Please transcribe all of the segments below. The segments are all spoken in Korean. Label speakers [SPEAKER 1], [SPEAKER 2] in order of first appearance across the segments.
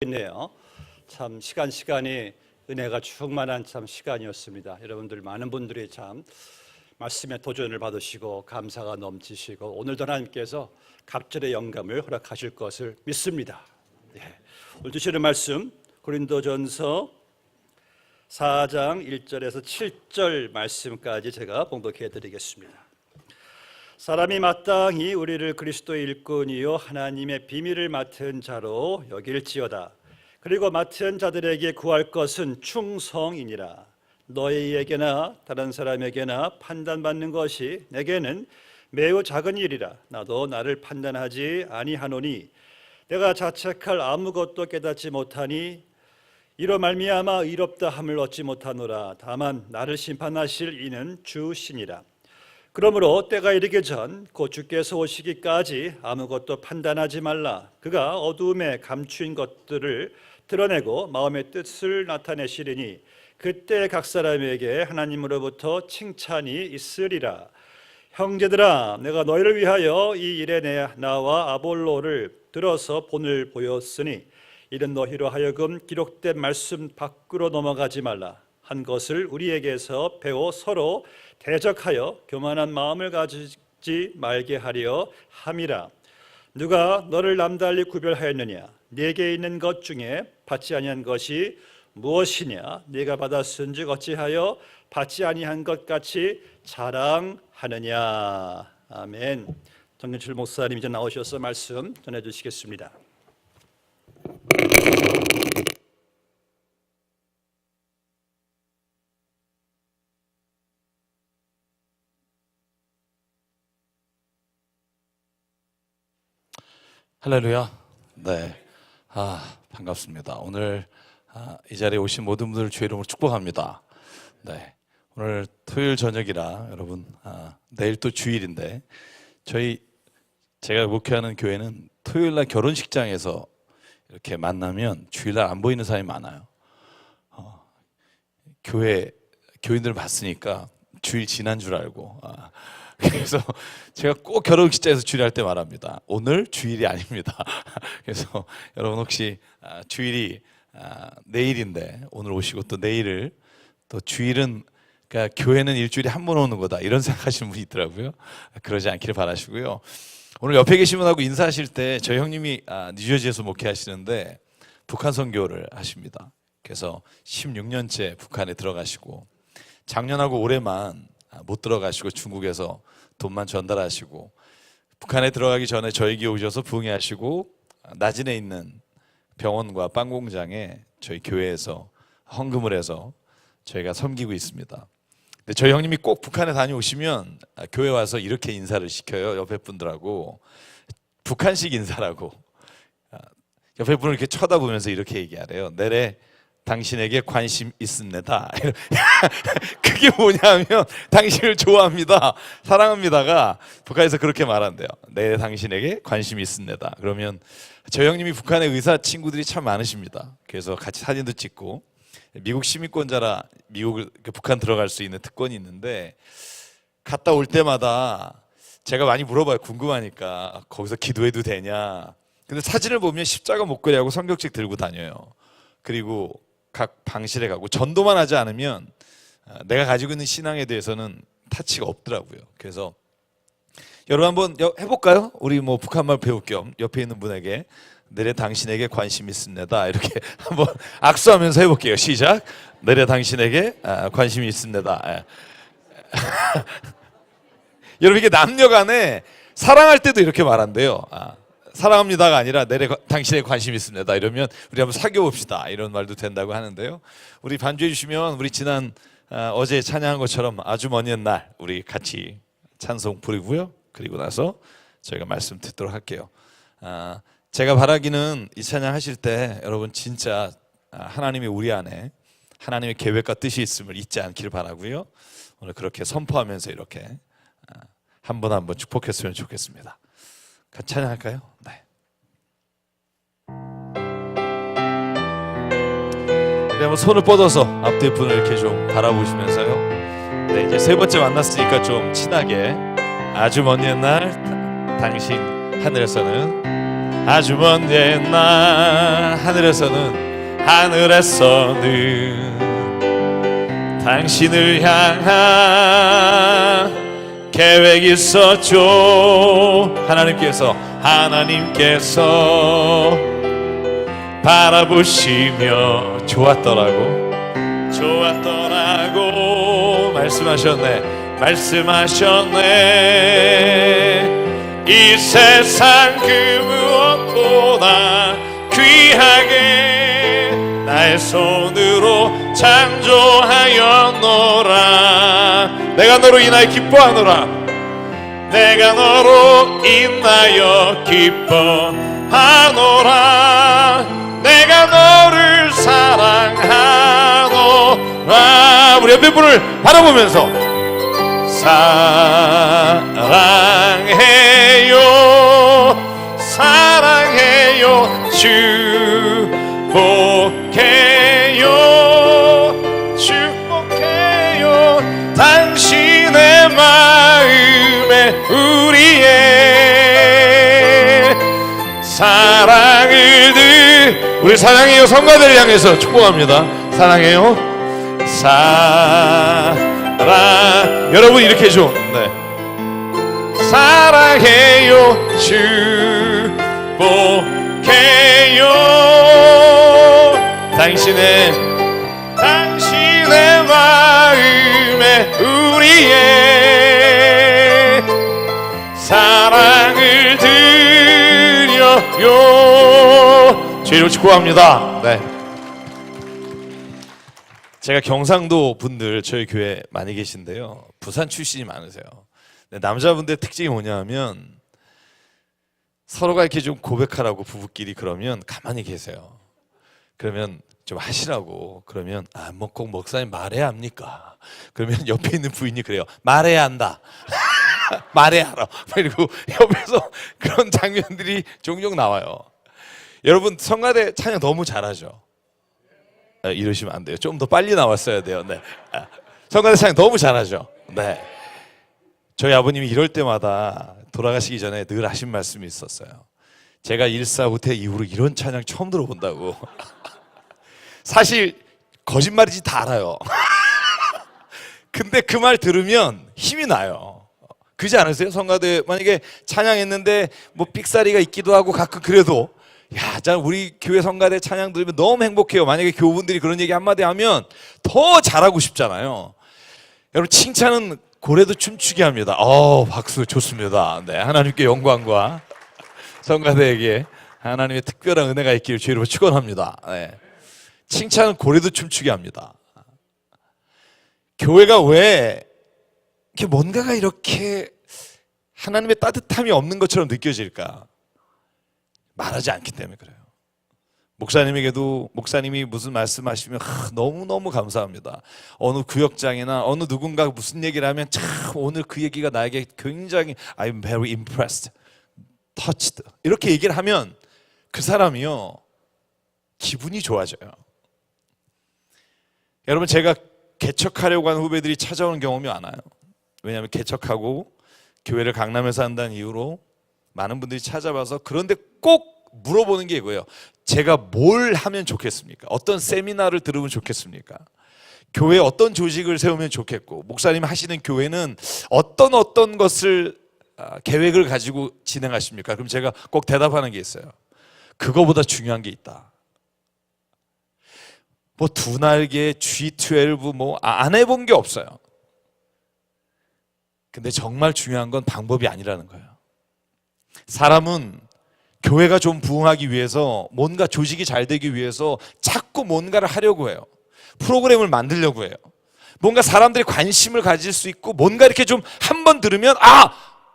[SPEAKER 1] 있네요. 참 시간이 은혜가 충만한 참 시간이었습니다. 여러분들 많은 분들이 참 말씀에 도전을 받으시고 감사가 넘치시고 오늘도 하나님께서 갑절의 영감을 허락하실 것을 믿습니다. 오늘 주시는 말씀 고린도전서 4장 1절에서 7절 말씀까지 제가 봉독해 드리겠습니다. 사람이 마땅히 우리를 그리스도의 일꾼이요 하나님의 비밀을 맡은 자로 여길지어다. 그리고 맡은 자들에게 구할 것은 충성이니라. 너희에게나 다른 사람에게나 판단받는 것이 내게는 매우 작은 일이라. 나도 나를 판단하지 아니하노니 내가 자책할 아무것도 깨닫지 못하니 이로 말미암아 의롭다 함을 얻지 못하노라. 다만 나를 심판하실 이는 주시니라. 그러므로 때가 이르기 전 곧 주께서 오시기까지 아무것도 판단하지 말라. 그가 어두움에 감추인 것들을 드러내고 마음의 뜻을 나타내시리니 그때 각 사람에게 하나님으로부터 칭찬이 있으리라. 형제들아, 내가 너희를 위하여 이 일에 나와 아볼로를 들어서 본을 보였으니 이는 너희로 하여금 기록된 말씀 밖으로 넘어가지 말라 한 것을 우리에게서 배워 서로 대적하여 교만한 마음을 가지지 말게 하려 함이라. 누가 너를 남달리 구별하였느냐? 네게 있는 것 중에 받지 아니한 것이 무엇이냐? 네가 받았은즉 어찌하여 받지 아니한 것 같이 자랑하느냐? 아멘. 정근철 목사님 이제 나오셔서 말씀 전해주시겠습니다.
[SPEAKER 2] 할렐루야. 네. 반갑습니다. 오늘 이 자리에 오신 모든 분들을 주의 이름으로 축복합니다. 네. 오늘 토요일 저녁이라 여러분 내일 또 주일인데 제가 목회하는 교회는 토요일 날 결혼식장에서 이렇게 만나면 주일 날 안 보이는 사람이 많아요. 교인들 봤으니까 주일 지난 줄 알고 그래서 제가 꼭 결혼식장에서 주일할 때 말합니다. 오늘 주일이 아닙니다. 그래서 여러분 혹시 주일이 내일인데 오늘 오시고 또 내일을 또 주일은 그러니까 교회는 일주일에 한 번 오는 거다 이런 생각하시는 분이 있더라고요. 그러지 않기를 바라시고요. 오늘 옆에 계신 분하고 인사하실 때 저희 형님이 뉴저지에서 목회하시는데 북한 선교를 하십니다. 그래서 16년째 북한에 들어가시고 작년하고 올해만 못 들어가시고 중국에서 돈만 전달하시고 북한에 들어가기 전에 저에게 오셔서 부흥회하시고 나진에 있는 병원과 빵 공장에 저희 교회에서 헌금을 해서 저희가 섬기고 있습니다. 근데 저희 형님이 꼭 북한에 다녀오시면 교회 와서 이렇게 인사를 시켜요. 옆에 분들하고 북한식 인사라고 옆에 분을 이렇게 쳐다보면서 이렇게 얘기하래요. 내래 당신에게 관심 있습니다. 그게 뭐냐면 당신을 좋아합니다, 사랑합니다가 북한에서 그렇게 말한대요. 네, 당신에게 관심이 있습니다. 그러면 저희 형님이 북한에 의사 친구들이 참 많으십니다. 그래서 같이 사진도 찍고 미국 시민권자라 북한 들어갈 수 있는 특권이 있는데 갔다 올 때마다 제가 많이 물어봐요. 궁금하니까 거기서 기도해도 되냐. 근데 사진을 보면 십자가 목걸이하고 성경책 들고 다녀요. 그리고 각 방실에 가고 전도만 하지 않으면 내가 가지고 있는 신앙에 대해서는 타치가 없더라고요. 그래서 여러분 한번 해볼까요? 우리 뭐 북한말 배울 겸 옆에 있는 분에게 내래 당신에게 관심 있습니다. 이렇게 한번 악수하면서 해볼게요. 시작. 내래 당신에게 관심이 있습니다. 여러분 이게 남녀간에 사랑할 때도 이렇게 말한대요. 사랑합니다가 아니라 내래 당신에 관심이 있습니다. 이러면 우리 한번 사귀어 봅시다. 이런 말도 된다고 하는데요. 우리 반주해 주시면 우리 지난 어제 찬양한 것처럼 아주 먼 옛날 우리 같이 찬송 부르고요. 그리고 나서 저희가 말씀 듣도록 할게요. 제가 바라기는 이 찬양 하실 때 여러분 진짜 하나님이 우리 안에 하나님의 계획과 뜻이 있음을 잊지 않기를 바라고요. 오늘 그렇게 선포하면서 이렇게 한 번 한 번 축복했으면 좋겠습니다. 같이 찬양할까요? 네. 우리 한번 손을 뻗어서 앞뒤 분을 이렇게 좀 바라보시면서요. 네, 이제 세 번째 만났으니까 좀 친하게 아주 먼 옛날 당신 하늘에서는 아주 먼 옛날 하늘에서는 당신을 향한 계획이 있었죠. 하나님께서 바라보시며 좋았더라고 말씀하셨네. 이 세상 그 무엇보다 귀하게 나의 손으로 창조하였노라. 내가 너로 인하여 기뻐하노라. 내가 너로 인하여 기뻐하노라. 내가 너를 사랑하노라. 우리 옆에 분을 바라보면서 사랑해요 축복해요 당신의 마음에 우리의 사랑을 우리 사랑해요 성가대를 향해서 축복합니다. 사랑해요 여러분 이렇게 해줘. 네. 사랑해요 축복해요 당신의 마음에 우리의 사랑을 드려요. 주의로 축복합니다. 네. 제가 경상도 분들 저희 교회 많이 계신데요, 부산 출신이 많으세요. 남자분들의 특징이 뭐냐면 서로가 이렇게 좀 고백하라고 부부끼리 그러면 가만히 계세요. 그러면 좀 하시라고 그러면 뭐 꼭 목사님 말해야 합니까? 그러면 옆에 있는 부인이 그래요. 말해야 한다. 말해야 알아. 그리고 옆에서 그런 장면들이 종종 나와요. 여러분 성가대 찬양 너무 잘하죠? 이러시면 안 돼요. 좀 더 빨리 나왔어야 돼요. 네. 성가대 찬양 너무 잘하죠? 네. 저희 아버님이 이럴 때마다 돌아가시기 전에 늘 하신 말씀이 있었어요. 제가 일사후퇴 이후로 이런 찬양 처음 들어본다고. 사실 거짓말이지 다 알아요. 근데 그 말 들으면 힘이 나요. 그렇지 않으세요? 성가대 만약에 찬양했는데 뭐 삑사리가 있기도 하고 가끔 그래도 야, 자 우리 교회 성가대 찬양 들으면 너무 행복해요. 만약에 교우분들이 그런 얘기 한마디 하면 더 잘하고 싶잖아요. 여러분 칭찬은 고래도 춤추게 합니다. 박수 좋습니다. 네, 하나님께 영광과 성가대에게 하나님의 특별한 은혜가 있기를 주의로 축원합니다. 네. 칭찬은 고래도 춤추게 합니다. 교회가 왜 이렇게 뭔가가 이렇게 하나님의 따뜻함이 없는 것처럼 느껴질까? 말하지 않기 때문에 그래요. 목사님에게도 목사님이 무슨 말씀하시면 너무너무 감사합니다. 어느 구역장이나 어느 누군가 무슨 얘기를 하면 참 오늘 그 얘기가 나에게 굉장히 I'm very impressed, touched 이렇게 얘기를 하면 그 사람이요 기분이 좋아져요. 여러분 제가 개척하려고 하는 후배들이 찾아오는 경험이 많아요. 왜냐하면 개척하고 교회를 강남에서 한다는 이유로 많은 분들이 찾아와서 그런데 꼭 물어보는 게 이거예요. 제가 뭘 하면 좋겠습니까? 어떤 세미나를 들으면 좋겠습니까? 교회에 어떤 조직을 세우면 좋겠고 목사님 하시는 교회는 어떤 것을 계획을 가지고 진행하십니까? 그럼 제가 꼭 대답하는 게 있어요. 그거보다 중요한 게 있다. 뭐 두 날개, G12 뭐 안 해본 게 없어요. 근데 정말 중요한 건 방법이 아니라는 거예요. 사람은 교회가 좀 부흥하기 위해서 뭔가 조직이 잘 되기 위해서 자꾸 뭔가를 하려고 해요. 프로그램을 만들려고 해요. 뭔가 사람들이 관심을 가질 수 있고 뭔가 이렇게 좀 한 번 들으면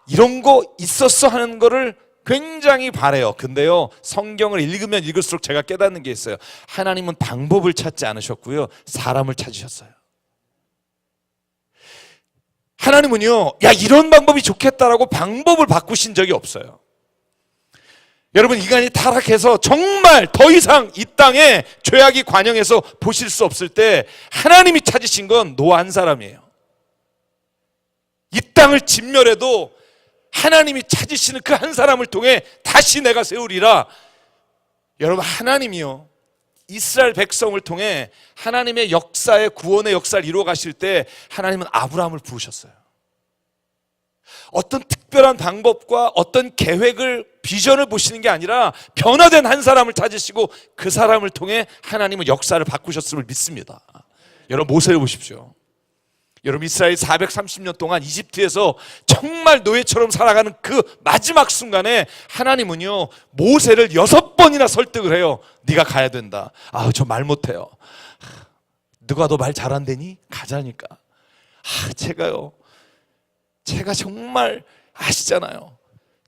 [SPEAKER 2] 이런 거 있었어 하는 거를 굉장히 바래요. 근데요 성경을 읽으면 읽을수록 제가 깨닫는 게 있어요. 하나님은 방법을 찾지 않으셨고요 사람을 찾으셨어요. 하나님은요 이런 방법이 좋겠다라고 방법을 바꾸신 적이 없어요. 여러분 인간이 타락해서 정말 더 이상 이 땅에 죄악이 관영해서 보실 수 없을 때 하나님이 찾으신 건 노아 한 사람이에요. 이 땅을 진멸해도 하나님이 찾으시는 그 한 사람을 통해 다시 내가 세우리라. 여러분, 하나님이요, 이스라엘 백성을 통해 하나님의 역사의 구원의 역사를 이루어 가실 때 하나님은 아브라함을 부르셨어요. 어떤 특별한 방법과 어떤 계획을, 비전을 보시는 게 아니라 변화된 한 사람을 찾으시고 그 사람을 통해 하나님은 역사를 바꾸셨음을 믿습니다. 여러분, 모세를 보십시오. 여러분, 이스라엘 430년 동안 이집트에서 정말 노예처럼 살아가는 그 마지막 순간에 하나님은요, 모세를 6번이나 설득을 해요. 네가 가야 된다. 아, 저 말 못해요. 누가 너 말 잘한다니? 가자니까. 제가 정말 아시잖아요.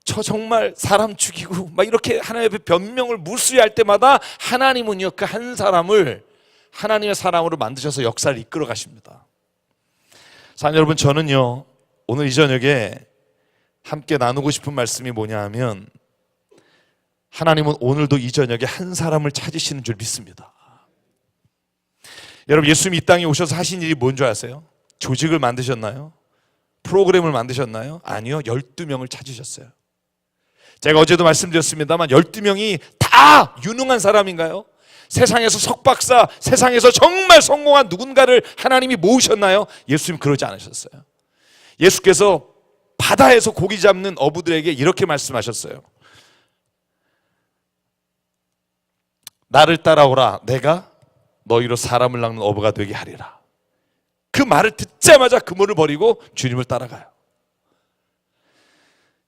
[SPEAKER 2] 저 정말 사람 죽이고 막 이렇게 하나님 앞에 변명을 무수히할 때마다 하나님은요, 그 한 사람을 하나님의 사람으로 만드셔서 역사를 이끌어 가십니다. 사랑하는 여러분, 저는요, 오늘 이 저녁에 함께 나누고 싶은 말씀이 뭐냐 하면, 하나님은 오늘도 이 저녁에 한 사람을 찾으시는 줄 믿습니다. 여러분, 예수님이 이 땅에 오셔서 하신 일이 뭔 줄 아세요? 조직을 만드셨나요? 프로그램을 만드셨나요? 아니요, 12명을 찾으셨어요. 제가 어제도 말씀드렸습니다만 12명이 다 유능한 사람인가요? 세상에서 석박사, 세상에서 정말 성공한 누군가를 하나님이 모으셨나요? 예수님 그러지 않으셨어요. 예수께서 바다에서 고기 잡는 어부들에게 이렇게 말씀하셨어요. 나를 따라오라, 내가 너희로 사람을 낚는 어부가 되게 하리라. 그 말을 듣자마자 그물을 버리고 주님을 따라가요.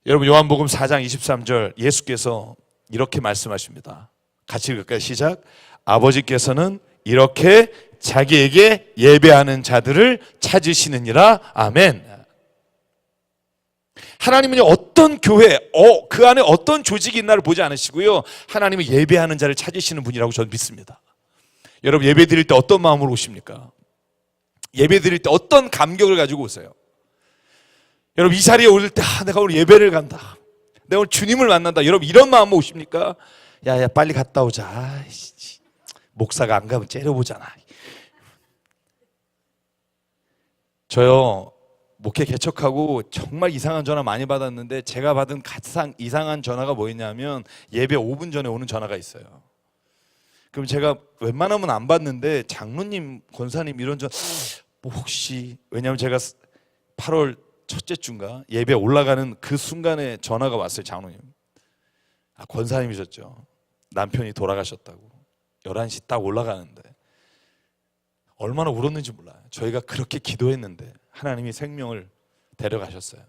[SPEAKER 2] 여러분, 요한복음 4장 23절 예수께서 이렇게 말씀하십니다. 같이 읽을까요? 시작. 아버지께서는 이렇게 자기에게 예배하는 자들을 찾으시느니라. 아멘. 하나님은 어떤 교회, 그 안에 어떤 조직이 있나를 보지 않으시고요, 하나님은 예배하는 자를 찾으시는 분이라고 저는 믿습니다. 여러분, 예배 드릴 때 어떤 마음으로 오십니까? 예배 드릴 때 어떤 감격을 가지고 오세요? 여러분, 이 자리에 올 때 내가 오늘 예배를 간다, 내가 오늘 주님을 만난다, 여러분 이런 마음으로 오십니까? 야 빨리 갔다 오자. 목사가 안 가면 째려보잖아. 저요, 목회 개척하고 정말 이상한 전화 많이 받았는데, 제가 받은 가장 이상한 전화가 뭐였냐면, 예배 5분 전에 오는 전화가 있어요. 그럼 제가 웬만하면 안 받는데, 장로님, 권사님 이런 뭐 혹시, 왜냐하면 제가 8월 첫째 주인가 예배 올라가는 그 순간에 전화가 왔어요. 장로님, 권사님이셨죠. 남편이 돌아가셨다고. 11시 딱 올라가는데 얼마나 울었는지 몰라요. 저희가 그렇게 기도했는데 하나님이 생명을 데려가셨어요.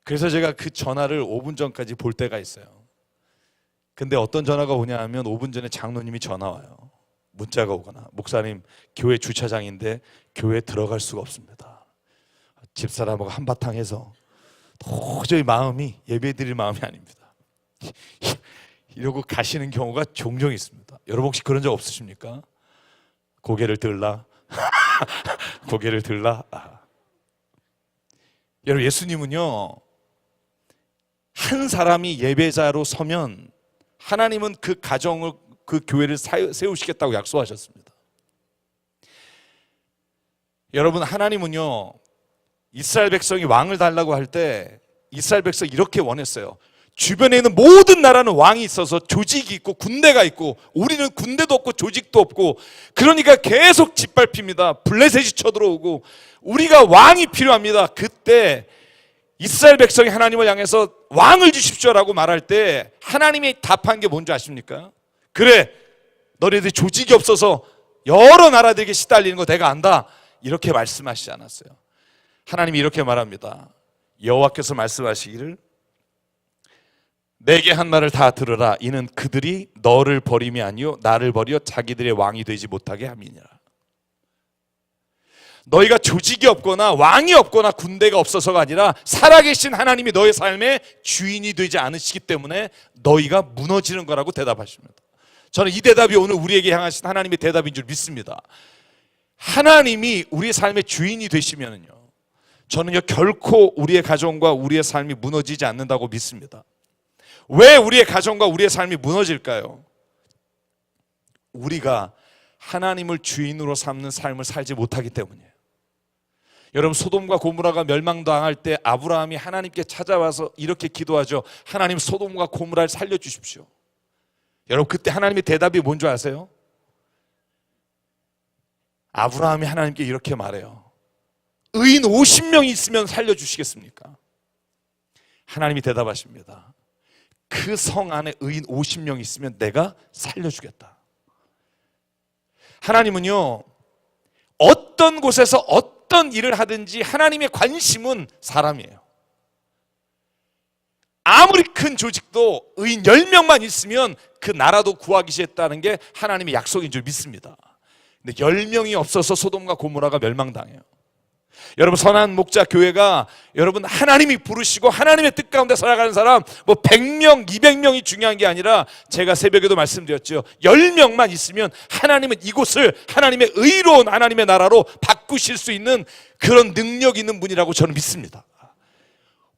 [SPEAKER 2] 그래서 제가 그 전화를 5분 전까지 볼 때가 있어요. 근데 어떤 전화가 오냐 하면, 5분 전에 장로님이 전화 와요. 문자가 오거나, 목사님, 교회 주차장인데 교회에 들어갈 수가 없습니다. 집사람하고 한바탕 해서 도저히 마음이, 예배 드릴 마음이 아닙니다. 이러고 가시는 경우가 종종 있습니다. 여러분 혹시 그런 적 없으십니까? 고개를 들라 고개를 들라. 여러분, 예수님은요, 한 사람이 예배자로 서면 하나님은 그 가정을, 그 교회를 세우시겠다고 약속하셨습니다. 여러분, 하나님은요, 이스라엘 백성이 왕을 달라고 할 때 이스라엘 백성이 이렇게 원했어요. 주변에 있는 모든 나라는 왕이 있어서 조직이 있고 군대가 있고, 우리는 군대도 없고 조직도 없고, 그러니까 계속 짓밟힙니다. 블레셋이 쳐들어오고, 우리가 왕이 필요합니다. 그때 이스라엘 백성이 하나님을 향해서 왕을 주십시오라고 말할 때 하나님이 답한 게 뭔지 아십니까? 그래, 너네들 조직이 없어서 여러 나라들에게 시달리는 거 내가 안다, 이렇게 말씀하시지 않았어요. 하나님이 이렇게 말합니다. 여호와께서 말씀하시기를, 내게 한 말을 다 들으라. 이는 그들이 너를 버림이 아니요 나를 버려 자기들의 왕이 되지 못하게 함이니라. 너희가 조직이 없거나 왕이 없거나 군대가 없어서가 아니라, 살아계신 하나님이 너의 삶의 주인이 되지 않으시기 때문에 너희가 무너지는 거라고 대답하십니다. 저는 이 대답이 오늘 우리에게 향하신 하나님의 대답인 줄 믿습니다. 하나님이 우리의 삶의 주인이 되시면은요, 저는요, 결코 우리의 가정과 우리의 삶이 무너지지 않는다고 믿습니다. 왜 우리의 가정과 우리의 삶이 무너질까요? 우리가 하나님을 주인으로 삼는 삶을 살지 못하기 때문이에요. 여러분, 소돔과 고모라가 멸망당할 때 아브라함이 하나님께 찾아와서 이렇게 기도하죠. 하나님, 소돔과 고모라를 살려주십시오. 여러분, 그때 하나님의 대답이 뭔지 아세요? 아브라함이 하나님께 이렇게 말해요. 의인 50명이 있으면 살려주시겠습니까? 하나님이 대답하십니다. 그 성 안에 의인 50명이 있으면 내가 살려주겠다. 하나님은요, 어떤 곳에서 어떤 일을 하든지 하나님의 관심은 사람이에요. 아무리 큰 조직도 의인 10명만 있으면 그 나라도 구하시겠다는 게 하나님의 약속인 줄 믿습니다. 근데 10명이 없어서 소돔과 고모라가 멸망당해요. 여러분, 선한 목자 교회가 여러분 하나님이 부르시고 하나님의 뜻 가운데 살아가는 사람 뭐 100명, 200명이 중요한 게 아니라 제가 새벽에도 말씀드렸죠. 10명만 있으면 하나님은 이곳을 하나님의 의로운 하나님의 나라로 바꾸실 수 있는 그런 능력 있는 분이라고 저는 믿습니다.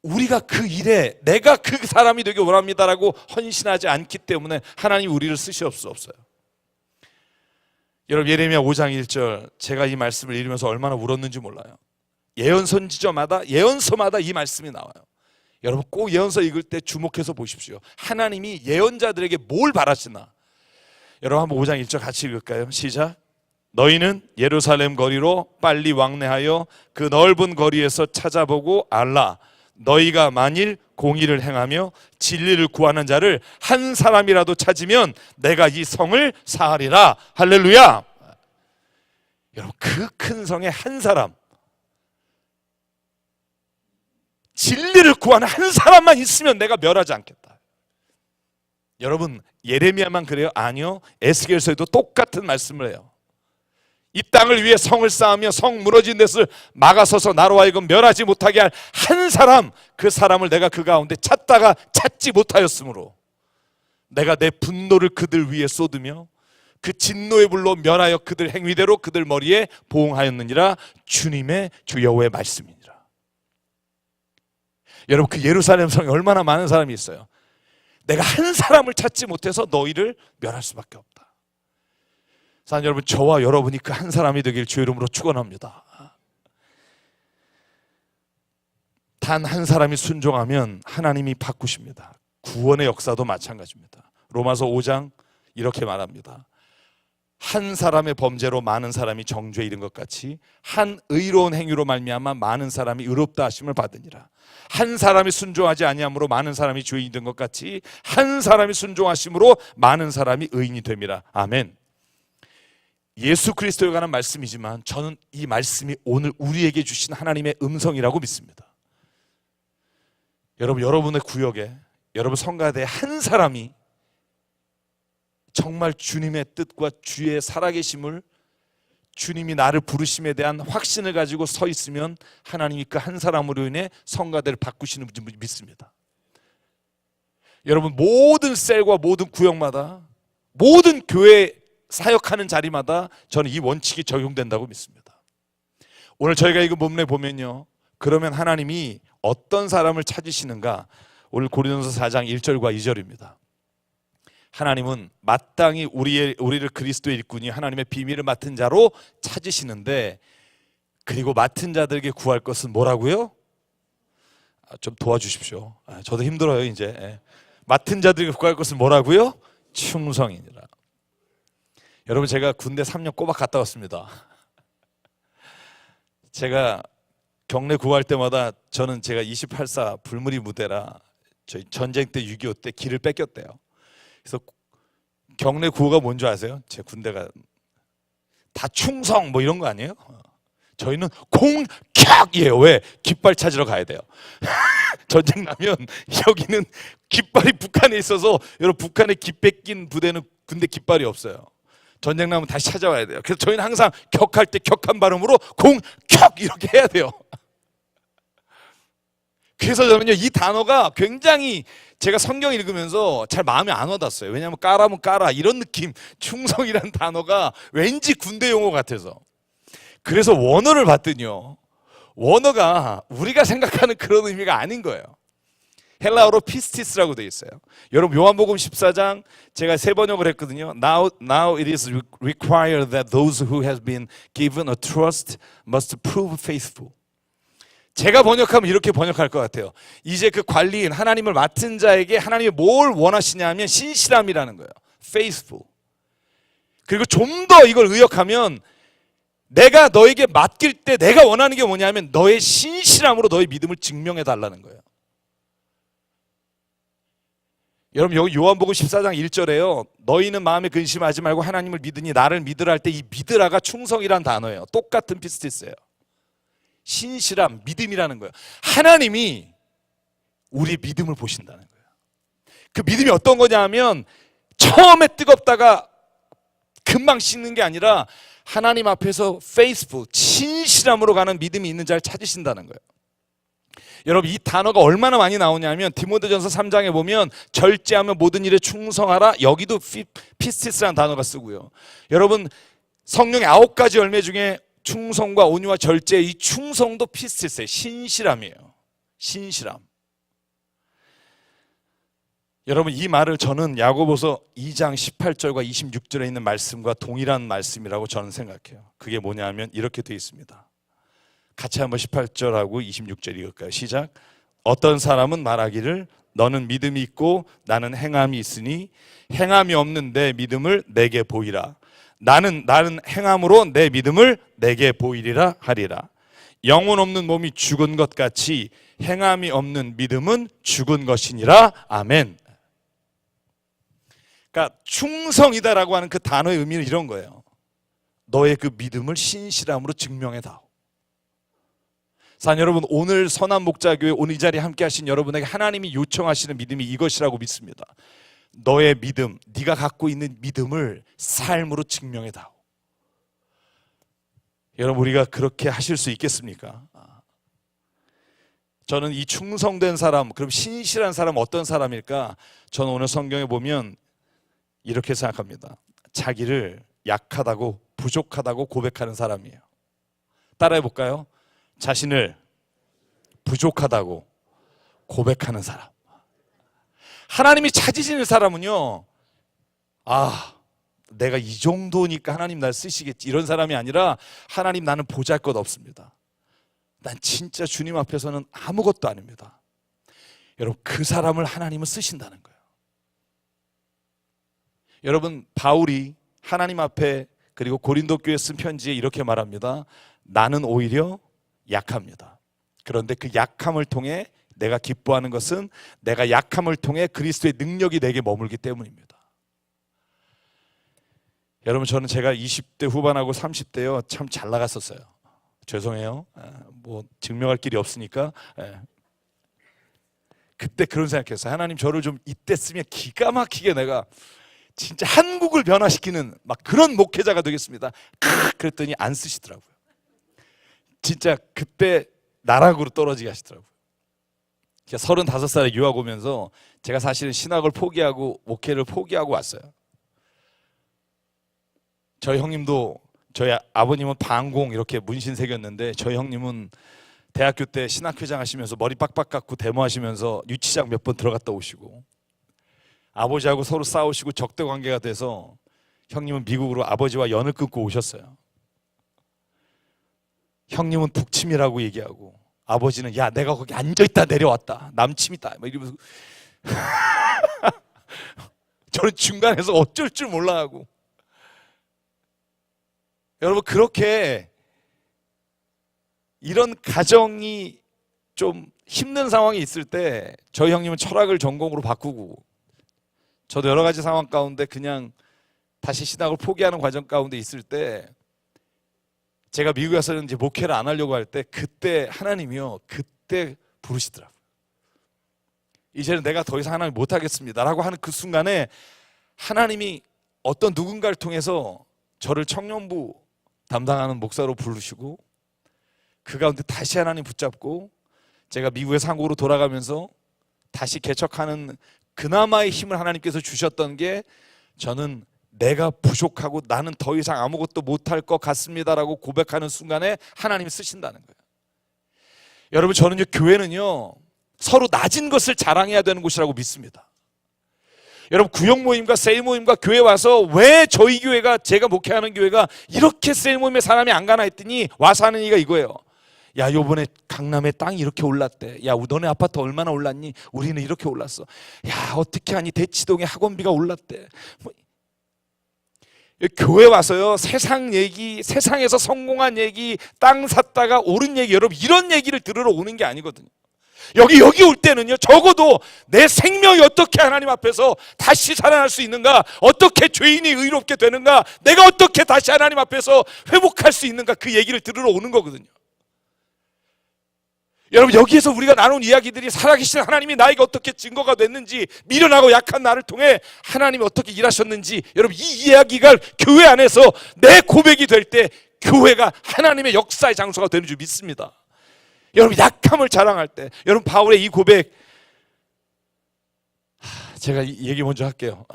[SPEAKER 2] 우리가 그 일에 내가 그 사람이 되길 원합니다라고 헌신하지 않기 때문에 하나님이 우리를 쓰실 수 없어요. 여러분, 예레미야 5장 1절, 제가 이 말씀을 읽으면서 얼마나 울었는지 몰라요. 예언 선지자마다 예언서마다 이 말씀이 나와요. 여러분, 꼭 예언서 읽을 때 주목해서 보십시오. 하나님이 예언자들에게 뭘 바라시나. 여러분, 한번 5장 1절 같이 읽을까요? 시작. 너희는 예루살렘 거리로 빨리 왕래하여 그 넓은 거리에서 찾아보고 알라. 너희가 만일 공의를 행하며 진리를 구하는 자를 한 사람이라도 찾으면 내가 이 성을 사하리라. 할렐루야. 여러분, 그 큰 성에 한 사람, 진리를 구하는 한 사람만 있으면 내가 멸하지 않겠다. 여러분, 예레미야만 그래요? 아니요, 에스겔서에도 똑같은 말씀을 해요. 이 땅을 위해 성을 쌓으며 성 무너진 데를 막아서서 나로 하여금 멸하지 못하게 할 한 사람, 그 사람을 내가 그 가운데 찾다가 찾지 못하였으므로 내가 내 분노를 그들 위에 쏟으며 그 진노의 불로 멸하여 그들 행위대로 그들 머리에 보응하였느니라. 주님의 주 여호와의 말씀이니라. 여러분, 그 예루살렘 성에 얼마나 많은 사람이 있어요. 내가 한 사람을 찾지 못해서 너희를 멸할 수밖에 없다. 사랑하는 여러분, 저와 여러분이 그 한 사람이 되길 주의 이름으로 축원합니다. 단 한 사람이 순종하면 하나님이 바꾸십니다. 구원의 역사도 마찬가지입니다. 로마서 5장 이렇게 말합니다. 한 사람의 범죄로 많은 사람이 정죄에 이른 것 같이 한 의로운 행위로 말미암아 많은 사람이 의롭다 하심을 받으니라. 한 사람이 순종하지 아니함으로 많은 사람이 죄인이 된 것 같이 한 사람이 순종하심으로 많은 사람이 의인이 됨이라. 아멘. 예수 그리스도에 관한 말씀이지만 저는 이 말씀이 오늘 우리에게 주신 하나님의 음성이라고 믿습니다. 여러분, 여러분의 구역에, 여러분 성가대에 한 사람이 정말 주님의 뜻과 주의 살아계심을, 주님이 나를 부르심에 대한 확신을 가지고 서 있으면 하나님이 그 한 사람으로 인해 성가대를 바꾸시는 분 믿습니다. 여러분, 모든 셀과 모든 구역마다, 모든 교회 사역하는 자리마다 저는 이 원칙이 적용된다고 믿습니다. 오늘 저희가 이거 본문에 보면요, 그러면 하나님이 어떤 사람을 찾으시는가? 오늘 고린도서 4장 1절과 2절입니다. 하나님은 마땅히 우리를 그리스도의 일꾼이 하나님의 비밀을 맡은 자로 찾으시는데, 그리고 맡은 자들에게 구할 것은 뭐라고요? 좀 도와주십시오. 저도 힘들어요 이제. 맡은 자들에게 구할 것은 뭐라고요? 충성이니라. 여러분, 제가 군대 3년 꼬박 갔다 왔습니다. 제가 경례 구할 때마다 저는 제가 28사 불무리 무대라 저희 전쟁 때 6.25 때 길을 뺏겼대요. 그래서 경례 구호가 뭔지 아세요? 제 군대가 다 충성 뭐 이런 거 아니에요? 저희는 공격이에요. 왜? 깃발 찾으러 가야 돼요. 전쟁 나면 여기는 깃발이 북한에 있어서, 여러분, 북한에 깃 뺏긴 부대는 군대 깃발이 없어요. 전쟁 나면 다시 찾아와야 돼요. 그래서 저희는 항상 격할 때 격한 발음으로 공격 이렇게 해야 돼요. 그래서 저는요, 이 단어가 굉장히 제가 성경 읽으면서 잘 마음에 안 와닿았어요. 왜냐하면 까라면 까라 이런 느낌, 충성이라는 단어가 왠지 군대 용어 같아서. 그래서 원어를 봤더니요, 원어가 우리가 생각하는 그런 의미가 아닌 거예요. 헬라어로 피스티스라고 되어 있어요. 여러분, 요한복음 14장 제가 세 번역을 했거든요. Now it is required that those who have been given a trust must prove faithful. 제가 번역하면 이렇게 번역할 것 같아요. 이제 그 관리인, 하나님을 맡은 자에게 하나님이 뭘 원하시냐면 신실함이라는 거예요. faithful. 그리고 좀 더 이걸 의역하면 내가 너에게 맡길 때 내가 원하는 게 뭐냐면 너의 신실함으로 너의 믿음을 증명해 달라는 거예요. 여러분 여기 요한복음 14장 1절에요. 너희는 마음에 근심하지 말고 하나님을 믿으니 나를 믿으라 할 때 이 믿으라가 충성이란 단어예요. 똑같은 피스티스예요. 신실함, 믿음이라는 거예요. 하나님이 우리의 믿음을 보신다는 거예요. 그 믿음이 어떤 거냐 하면 처음에 뜨겁다가 금방 식는 게 아니라 하나님 앞에서 faithful, 신실함으로 가는 믿음이 있는 자를 찾으신다는 거예요. 여러분 이 단어가 얼마나 많이 나오냐면 디모데전서 3장에 보면 절제하며 모든 일에 충성하라, 여기도 피스티스라는 단어가 쓰고요. 여러분 성령의 9가지 열매 중에 충성과 온유와 절제, 이 충성도 피스티스예요. 신실함이에요. 신실함. 여러분 이 말을 저는 야고보서 2장 18절과 26절에 있는 말씀과 동일한 말씀이라고 저는 생각해요. 그게 뭐냐면 이렇게 되어 있습니다. 같이 한번 18절하고 26절 읽을까요? 시작. 어떤 사람은 말하기를 너는 믿음이 있고 나는 행함이 있으니 행함이 없는 내 믿음을 내게 보이라. 나는 행함으로 내 믿음을 내게 보이리라 하리라. 영혼 없는 몸이 죽은 것 같이 행함이 없는 믿음은 죽은 것이니라. 아멘. 그러니까 충성이다라고 하는 그 단어의 의미는 이런 거예요. 너의 그 믿음을 신실함으로 증명해 다오. 사랑 여러분, 오늘 선한목자교회 오늘 이 자리에 함께 하신 여러분에게 하나님이 요청하시는 믿음이 이것이라고 믿습니다. 너의 믿음, 네가 갖고 있는 믿음을 삶으로 증명해 다오. 여러분 우리가 그렇게 하실 수 있겠습니까? 저는 이 충성된 사람, 그럼 신실한 사람 어떤 사람일까? 저는 오늘 성경에 보면 이렇게 생각합니다. 자기를 약하다고 부족하다고 고백하는 사람이에요. 따라해 볼까요? 자신을 부족하다고 고백하는 사람. 하나님이 찾으시는 사람은요, 내가 이 정도니까 하나님 날 쓰시겠지 이런 사람이 아니라 하나님 나는 보잘것없습니다. 난 진짜 주님 앞에서는 아무것도 아닙니다. 여러분 그 사람을 하나님은 쓰신다는 거예요. 여러분 바울이 하나님 앞에 그리고 고린도 교회에 쓴 편지에 이렇게 말합니다. 나는 오히려 약합니다. 그런데 그 약함을 통해 내가 기뻐하는 것은 내가 약함을 통해 그리스도의 능력이 내게 머물기 때문입니다. 여러분 저는 제가 20대 후반하고 30대요 참 잘 나갔었어요. 죄송해요. 뭐 증명할 길이 없으니까. 그때 그런 생각했어요. 하나님 저를 좀 이때 쓰면 기가 막히게 내가 진짜 한국을 변화시키는 막 그런 목회자가 되겠습니다. 그랬더니 안 쓰시더라고요. 진짜 그때 나락으로 떨어지게 하시더라고요. 35살에 유학 오면서 제가 사실은 신학을 포기하고 목회를 포기하고 왔어요. 저희 형님도 저희 아버님은 방공 이렇게 문신 새겼는데 저희 형님은 대학교 때 신학회장 하시면서 머리 빡빡 깎고 데모하시면서 유치장 몇 번 들어갔다 오시고 아버지하고 서로 싸우시고 적대 관계가 돼서 형님은 미국으로 아버지와 연을 끊고 오셨어요. 형님은 북침이라고 얘기하고 아버지는 야 내가 거기 앉아있다 내려왔다 남침이다 막 이러면서 저는 중간에서 어쩔 줄 몰라하고 여러분 그렇게 이런 가정이 좀 힘든 상황이 있을 때 저희 형님은 철학을 전공으로 바꾸고 저도 여러 가지 상황 가운데 그냥 다시 신학을 포기하는 과정 가운데 있을 때 제가 미국에 와서는 이제 목회를 안 하려고 할 때 그때 하나님이요 그때 부르시더라고요. 이제는 내가 더 이상 하나님 못하겠습니다 라고 하는 그 순간에 하나님이 어떤 누군가를 통해서 저를 청년부 담당하는 목사로 부르시고 그 가운데 다시 하나님 붙잡고 제가 미국에서 한국으로 돌아가면서 다시 개척하는 그나마의 힘을 하나님께서 주셨던 게 저는 내가 부족하고 나는 더 이상 아무것도 못할 것 같습니다라고 고백하는 순간에 하나님이 쓰신다는 거예요. 여러분 저는요 교회는요 서로 낮은 것을 자랑해야 되는 곳이라고 믿습니다. 여러분 구역 모임과 세일 모임과 교회 와서 왜 저희 교회가 제가 목회하는 교회가 이렇게 세일 모임에 사람이 안 가나 했더니 와서 하는 얘기가 이거예요. 야, 요번에 강남에 땅이 이렇게 올랐대. 야, 너네 아파트 얼마나 올랐니? 우리는 이렇게 올랐어. 야, 어떻게 하니? 대치동에 학원비가 올랐대. 뭐, 교회 와서요, 세상 얘기, 세상에서 성공한 얘기, 땅 샀다가 오른 얘기, 여러분 이런 얘기를 들으러 오는 게 아니거든요. 여기 올 때는요, 적어도 내 생명이 어떻게 하나님 앞에서 다시 살아날 수 있는가, 어떻게 죄인이 의롭게 되는가, 내가 어떻게 다시 하나님 앞에서 회복할 수 있는가, 그 얘기를 들으러 오는 거거든요. 여러분, 여기에서 우리가 나눈 이야기들이 살아계신 하나님이 나에게 어떻게 증거가 됐는지, 미련하고 약한 나를 통해 하나님이 어떻게 일하셨는지, 여러분 이 이야기가 교회 안에서 내 고백이 될 때 교회가 하나님의 역사의 장소가 되는 줄 믿습니다. 여러분, 약함을 자랑할 때, 여러분 바울의 이 고백, 제가 이 얘기 먼저 할게요.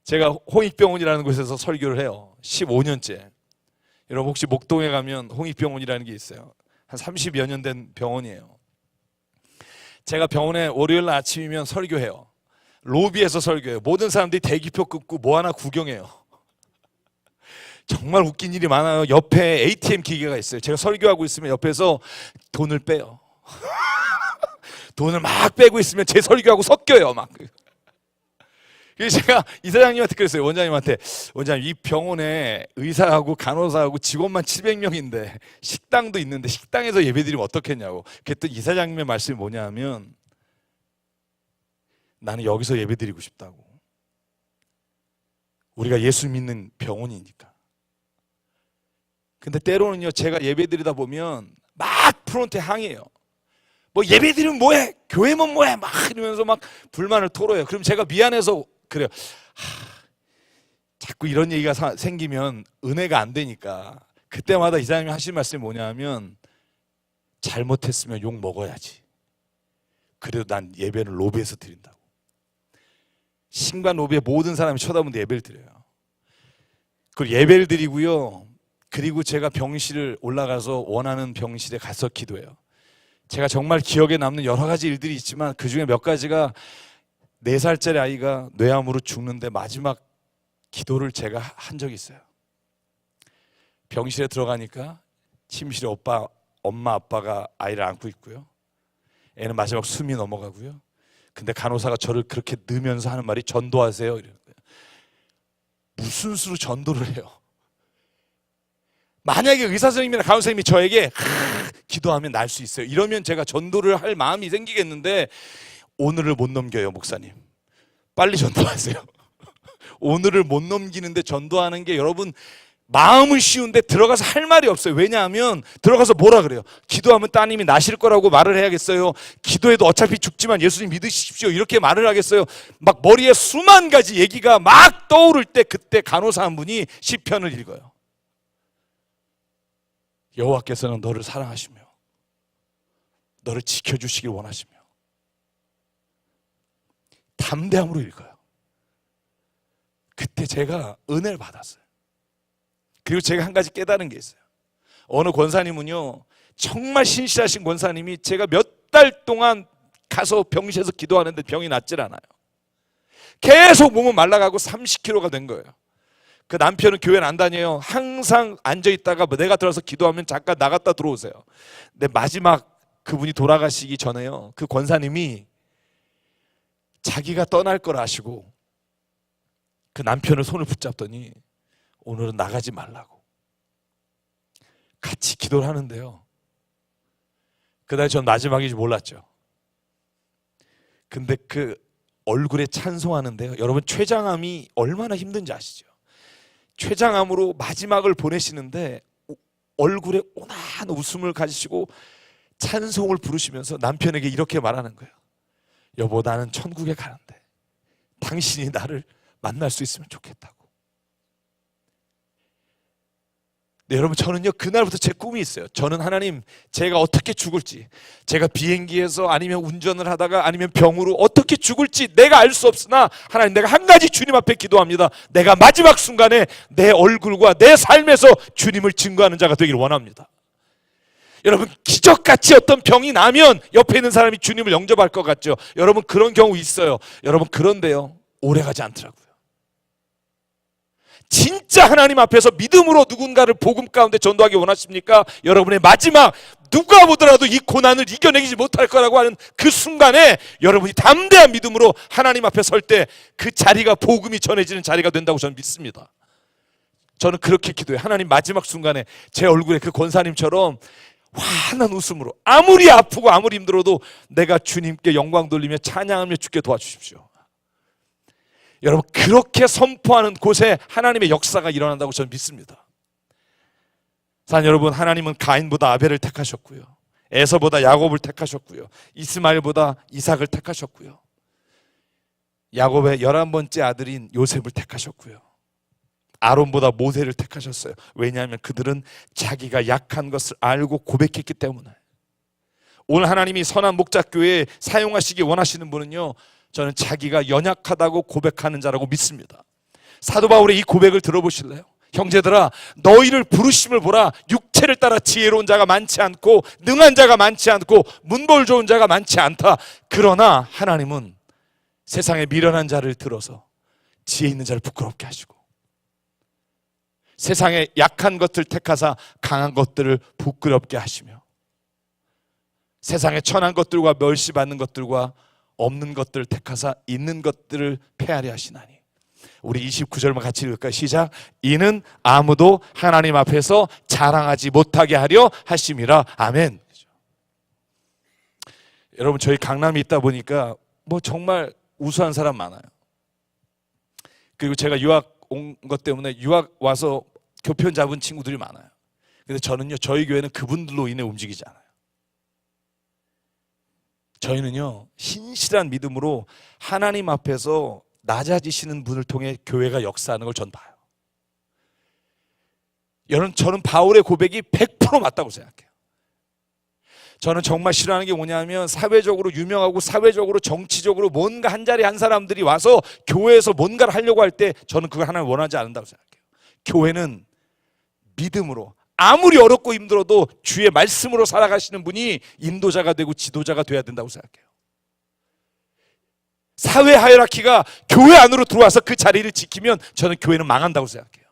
[SPEAKER 2] 제가 홍익병원이라는 곳에서 설교를 해요. 15년째. 여러분 혹시 목동에 가면 홍익병원이라는 게 있어요. 한 30여 년 된 병원이에요. 제가 병원에 월요일 날 아침이면 설교해요. 로비에서 설교해요. 모든 사람들이 대기표 끊고 뭐 하나 구경해요. 정말 웃긴 일이 많아요. 옆에 ATM 기계가 있어요. 제가 설교하고 있으면 옆에서 돈을 빼요. 돈을 막 빼고 있으면 제 설교하고 섞여요. 막. 그래서 제가 이사장님한테 그랬어요. 원장님한테, 원장님 이 병원에 의사하고 간호사하고 직원만 700명인데 식당도 있는데 식당에서 예배드리면 어떻겠냐고. 그랬더니 이사장님의 말씀이 뭐냐면, 나는 여기서 예배드리고 싶다고. 우리가 예수 믿는 병원이니까. 근데 때로는요, 제가 예배드리다 보면 막 프론트에 항의해요. 뭐 예배드리면 뭐해? 교회면 뭐해? 막 이러면서 막 불만을 토로해요. 그럼 제가 미안해서 그래요. 자꾸 이런 얘기가 생기면 은혜가 안 되니까 그때마다 이사님이 하신 말씀이 뭐냐면, 잘못했으면 욕 먹어야지. 그래도 난 예배는 로비에서 드린다고. 신관 로비에 모든 사람이 쳐다보는데 예배를 드려요. 그리고 예배를 드리고요. 그리고 제가 병실을 올라가서 원하는 병실에 가서 기도해요. 제가 정말 기억에 남는 여러 가지 일들이 있지만 그 중에 몇 가지가, 4살짜리 아이가 뇌암으로 죽는데 마지막 기도를 제가 한 적이 있어요. 병실에 들어가니까 침실에 엄마 아빠가 아이를 안고 있고요. 애는 마지막 숨이 넘어가고요. 근데 간호사가 저를 그렇게 넣으면서 하는 말이, 전도하세요 이러는 거예요. 무슨 수로 전도를 해요? 만약에 의사 선생님이나 간호사 선생님이 저에게 기도하면 날 수 있어요, 이러면 제가 전도를 할 마음이 생기겠는데, 오늘을 못 넘겨요. 목사님 빨리 전도하세요. 오늘을 못 넘기는데 전도하는 게, 여러분 마음은 쉬운데 들어가서 할 말이 없어요. 왜냐하면 들어가서 뭐라 그래요? 기도하면 따님이 나실 거라고 말을 해야겠어요? 기도해도 어차피 죽지만 예수님 믿으십시오 이렇게 말을 하겠어요? 막 머리에 수만 가지 얘기가 막 떠오를 때, 그때 간호사 한 분이 시편을 읽어요. 여호와께서는 너를 사랑하시며 너를 지켜주시길 원하시며, 담대함으로 읽어요. 그때 제가 은혜를 받았어요. 그리고 제가 한 가지 깨달은 게 있어요. 어느 권사님은요, 정말 신실하신 권사님이, 제가 몇 달 동안 가서 병실에서 기도하는데 병이 낫질 않아요. 계속 몸은 말라가고 30kg가 된 거예요. 그 남편은 교회는 안 다녀요. 항상 앉아있다가 내가 들어서 기도하면 잠깐 나갔다 들어오세요. 근데 마지막 그분이 돌아가시기 전에요, 그 권사님이 자기가 떠날 걸 아시고 그 남편을 손을 붙잡더니, 오늘은 나가지 말라고. 같이 기도를 하는데요, 그날 전 마지막인지 몰랐죠. 근데 그 얼굴에 찬송하는데요, 여러분 췌장암이 얼마나 힘든지 아시죠? 췌장암으로 마지막을 보내시는데 얼굴에 온화한 웃음을 가지시고 찬송을 부르시면서 남편에게 이렇게 말하는 거예요. 여보, 나는 천국에 가는데 당신이 나를 만날 수 있으면 좋겠다고. 네, 여러분 저는요, 그날부터 제 꿈이 있어요. 저는 하나님, 제가 어떻게 죽을지, 제가 비행기에서 아니면 운전을 하다가 아니면 병으로 어떻게 죽을지 내가 알 수 없으나, 하나님 내가 한 가지 주님 앞에 기도합니다. 내가 마지막 순간에 내 얼굴과 내 삶에서 주님을 증거하는 자가 되기를 원합니다. 여러분 기적같이 어떤 병이 나면 옆에 있는 사람이 주님을 영접할 것 같죠? 여러분 그런 경우 있어요. 여러분 그런데요, 오래가지 않더라고요. 진짜 하나님 앞에서 믿음으로 누군가를 복음 가운데 전도하기 원하십니까? 여러분의 마지막, 누가 보더라도 이 고난을 이겨내지 못할 거라고 하는 그 순간에 여러분이 담대한 믿음으로 하나님 앞에 설 때 그 자리가 복음이 전해지는 자리가 된다고 저는 믿습니다. 저는 그렇게 기도해요. 하나님, 마지막 순간에 제 얼굴에 그 권사님처럼 환한 웃음으로, 아무리 아프고 아무리 힘들어도 내가 주님께 영광 돌리며 찬양하며 주께 도와주십시오. 여러분, 그렇게 선포하는 곳에 하나님의 역사가 일어난다고 저는 믿습니다. 사랑 여러분, 하나님은 가인보다 아벨을 택하셨고요, 에서보다 야곱을 택하셨고요, 이스마엘보다 이삭을 택하셨고요, 야곱의 11번째 아들인 요셉을 택하셨고요, 아론보다 모세를 택하셨어요. 왜냐하면 그들은 자기가 약한 것을 알고 고백했기 때문에. 오늘 하나님이 선한 목자교회에 사용하시기 원하시는 분은요, 저는 자기가 연약하다고 고백하는 자라고 믿습니다. 사도 바울의 이 고백을 들어보실래요? 형제들아, 너희를 부르심을 보라. 육체를 따라 지혜로운 자가 많지 않고 능한 자가 많지 않고 문벌 좋은 자가 많지 않다. 그러나 하나님은 세상에 미련한 자를 들어서 지혜 있는 자를 부끄럽게 하시고, 세상에 약한 것들 택하사 강한 것들을 부끄럽게 하시며, 세상에 천한 것들과 멸시받는 것들과 없는 것들을 택하사 있는 것들을 폐하려 하시나니. 우리 29절만 같이 읽을까요? 시작. 이는 아무도 하나님 앞에서 자랑하지 못하게 하려 하심이라. 아멘. 여러분, 저희 강남에 있다 보니까 뭐 정말 우수한 사람 많아요. 그리고 제가 유학 온 것 때문에 유학 와서 교편 잡은 친구들이 많아요. 근데 저는요, 저희 교회는 그분들로 인해 움직이지 않아요. 저희는요, 신실한 믿음으로 하나님 앞에서 낮아지시는 분을 통해 교회가 역사하는 걸 전 봐요. 여러분, 저는 바울의 고백이 100% 맞다고 생각해요. 저는 정말 싫어하는 게 뭐냐면, 사회적으로 유명하고 사회적으로 정치적으로 뭔가 한 자리 한 사람들이 와서 교회에서 뭔가를 하려고 할 때 저는 그걸 하나님 원하지 않는다고 생각해요. 교회는 믿음으로, 아무리 어렵고 힘들어도 주의 말씀으로 살아가시는 분이 인도자가 되고 지도자가 돼야 된다고 생각해요. 사회 하이라키가 교회 안으로 들어와서 그 자리를 지키면 저는 교회는 망한다고 생각해요.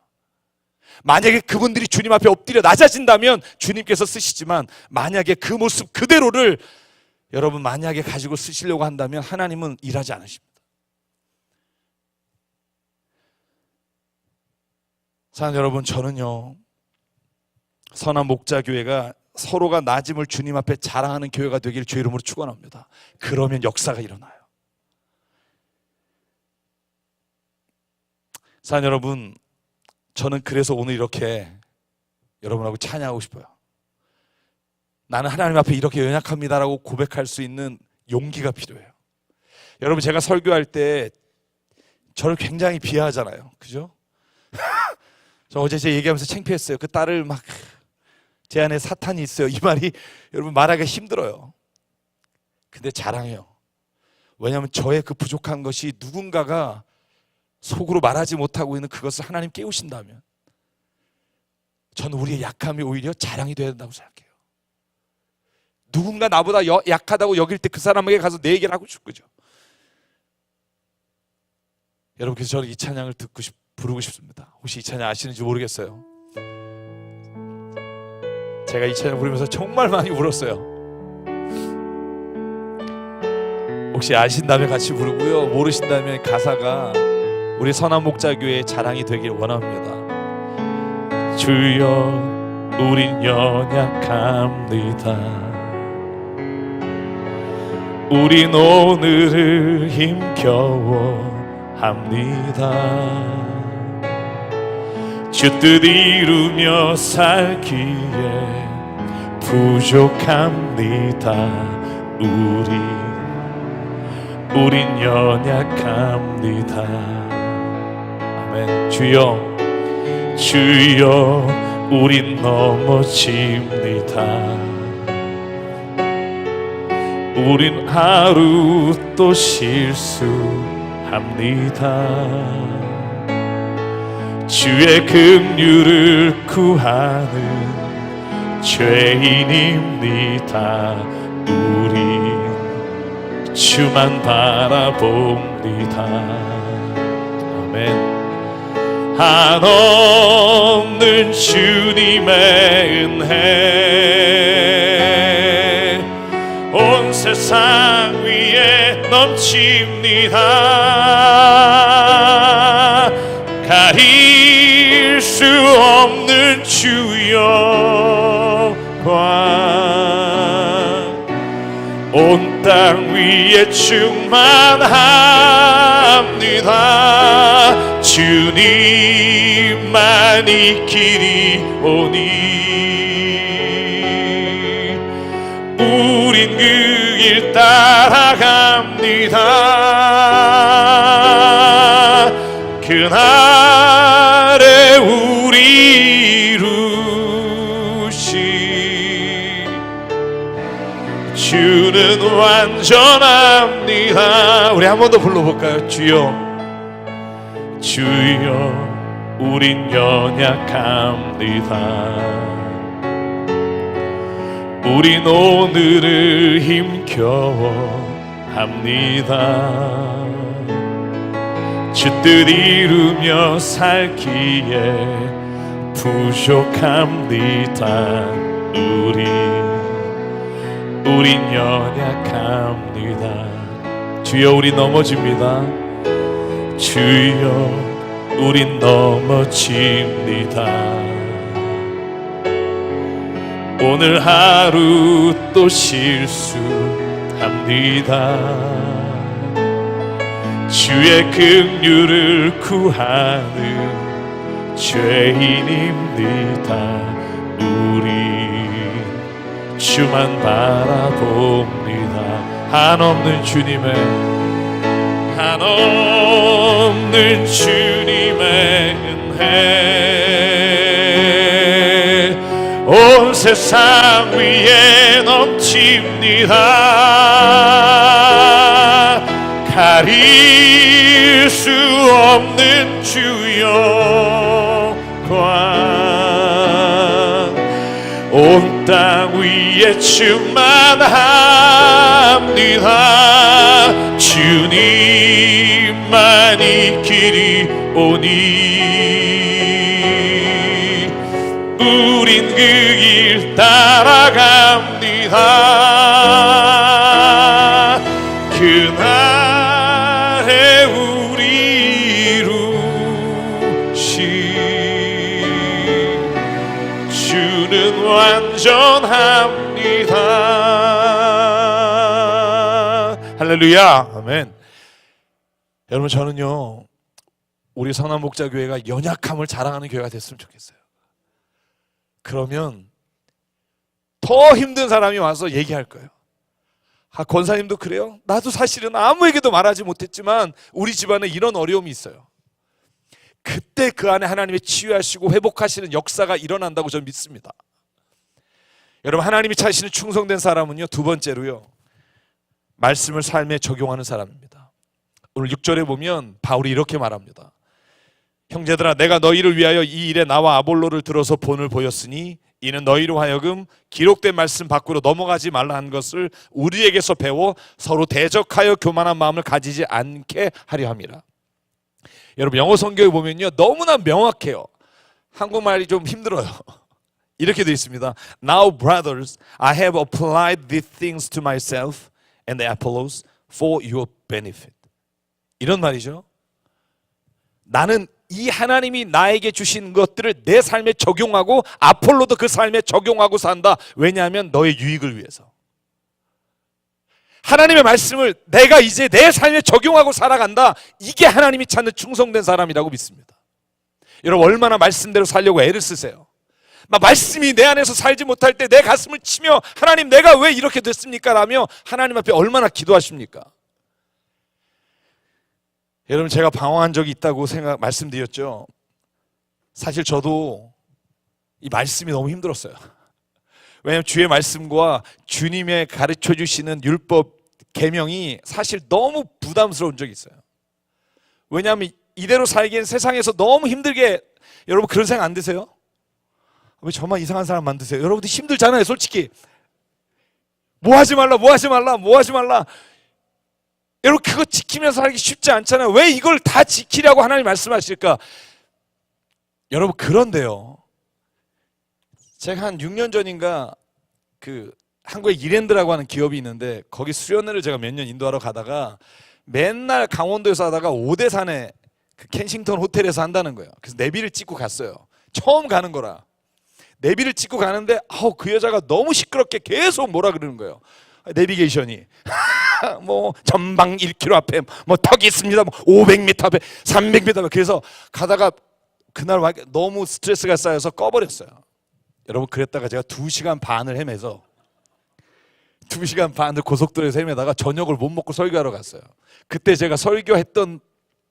[SPEAKER 2] 만약에 그분들이 주님 앞에 엎드려 낮아진다면 주님께서 쓰시지만, 만약에 그 모습 그대로를 여러분 만약에 가지고 쓰시려고 한다면 하나님은 일하지 않으십니다. 사랑하는 여러분, 저는요, 선한 목자교회가 서로가 낮음을 주님 앞에 자랑하는 교회가 되기를 주의 이름으로 축원합니다. 그러면 역사가 일어나요. 사랑하는 여러분, 저는 그래서 오늘 이렇게 여러분하고 찬양하고 싶어요. 나는 하나님 앞에 이렇게 연약합니다라고 고백할 수 있는 용기가 필요해요. 여러분, 제가 설교할 때 저를 굉장히 비하하잖아요. 그죠? 저 어제 제 얘기하면서 창피했어요. 그 딸을 막, 제 안에 사탄이 있어요. 이 말이 여러분 말하기가 힘들어요. 근데 자랑해요. 왜냐하면 저의 그 부족한 것이 누군가가 속으로 말하지 못하고 있는 그것을 하나님 깨우신다면, 저는 우리의 약함이 오히려 자랑이 되어야 된다고 생각해요. 누군가 나보다 약하다고 여길 때 그 사람에게 가서 내 얘기를 하고 싶고, 그죠? 여러분, 그래서 저는 이 찬양을 부르고 싶습니다. 혹시 이 찬양 아시는지 모르겠어요. 제가 이 찬양 부르면서 정말 많이 울었어요. 혹시 아신다면 같이 부르고요, 모르신다면 가사가 우리 선한 목자교회의 자랑이 되길 원합니다. 주여, 우린 연약합니다. 우린 오늘을 힘겨워합니다. 주 뜻 이루며 살기에 부족합니다. 우린 연약합니다. 아멘. 주여, 우린 넘어집니다. 우린 하루 또 실수합니다. 주의 긍휼을 구하는 죄인입니다. 우린 주만 바라봅니다. 아멘. 한없는 주님의 은혜 온 세상 위에 넘칩니다. 가릴 수 없는 주 영광 온 땅 위에 충만합니다. 주님만이 길이 오니 우린 그 길 따라갑니다. 그날에 우리 이루시 주는 완전합니다. 우리 한 번 더 불러볼까요? 주여 주여 우린 연약합니다. 우린 오늘을 힘겨워합니다. 주 뜻 이루며 살기에 부족합니다. 우린 연약합니다. 주여 우린 넘어집니다. 주여 우린 넘어집니다. 오늘 하루 또 실수합니다. 주의 긍휼을 구하는 죄인입니다. 우리 주만 바라봅니다. 한없는 주님의 은혜 온 세상 위에 넘칩니다. 가릴 수 없는 주 영광 온 땅 위에 충만합니다. 주님만이 길이 오니 우린 그 길 따라갑니다. 그날에 우리 이루시 주는 완전합니다. 할렐루야. 아멘. 여러분 저는요 우리 성남목자교회가 연약함을 자랑하는 교회가 됐으면 좋겠어요. 그러면 더 힘든 사람이 와서 얘기할 거예요. 아, 권사님도 그래요? 나도 사실은 아무에게도 말하지 못했지만 우리 집안에 이런 어려움이 있어요. 그때 그 안에 하나님이 치유하시고 회복하시는 역사가 일어난다고 저는 믿습니다. 여러분 하나님이 찾으시는 충성된 사람은요 두 번째로요 말씀을 삶에 적용하는 사람입니다. 오늘 6절에 보면 바울이 이렇게 말합니다. 형제들아 내가 너희를 위하여 이 일에 나와 아볼로를 들어서 본을 보였으니 이는 너희로 하여금 기록된 말씀 밖으로 넘어가지 말라 한 것을 우리에게서 배워 서로 대적하여 교만한 마음을 가지지 않게 하려 함이라. 여러분 영어 성경에 보면요 너무나 명확해요. 한국말이 좀 힘들어요. 이렇게 되어 있습니다. Now brothers, I have applied these things to myself and the Apollos for your benefit. 이런 말이죠. 나는 이 하나님이 나에게 주신 것들을 내 삶에 적용하고 아폴로도 그 삶에 적용하고 산다. 왜냐하면 너의 유익을 위해서. 하나님의 말씀을 내가 이제 내 삶에 적용하고 살아간다. 이게 하나님이 찾는 충성된 사람이라고 믿습니다. 여러분 얼마나 말씀대로 살려고 애를 쓰세요. 말씀이 내 안에서 살지 못할 때 내 가슴을 치며 하나님 내가 왜 이렇게 됐습니까? 라며 하나님 앞에 얼마나 기도하십니까? 여러분 제가 방황한 적이 있다고 말씀드렸죠. 사실 저도 이 말씀이 너무 힘들었어요. 왜냐하면 주의 말씀과 주님의 가르쳐 주시는 율법 계명이 사실 너무 부담스러운 적이 있어요. 왜냐하면 이대로 살기엔 세상에서 너무 힘들게. 여러분 그런 생각 안 드세요? 왜 저만 이상한 사람 만드세요? 여러분들 힘들잖아요 솔직히. 뭐 하지 말라. 여러분 그거 지키면서 살기 쉽지 않잖아요. 왜 이걸 다 지키려고 하나님 말씀하실까? 여러분, 그런데요, 제가 한 6년 전인가 그 한국에 이랜드라고 하는 기업이 있는데 거기 수련회를 제가 몇 년 인도하러 가다가 맨날 강원도에서 하다가 오대산에 그 켄싱턴 호텔에서 한다는 거예요. 그래서 내비를 찍고 갔어요. 처음 가는 거라. 내비를 찍고 가는데 그 여자가 너무 시끄럽게 계속 뭐라 그러는 거예요. 내비게이션이 뭐 전방 1km 앞에 뭐 턱이 있습니다. 뭐 500m 앞에 300m 앞에. 그래서 가다가 그날 너무 스트레스가 쌓여서 꺼버렸어요. 여러분, 그랬다가 제가 2시간 반을 헤매서 2시간 반을 고속도로에서 헤매다가 저녁을 못 먹고 설교하러 갔어요. 그때 제가 설교했던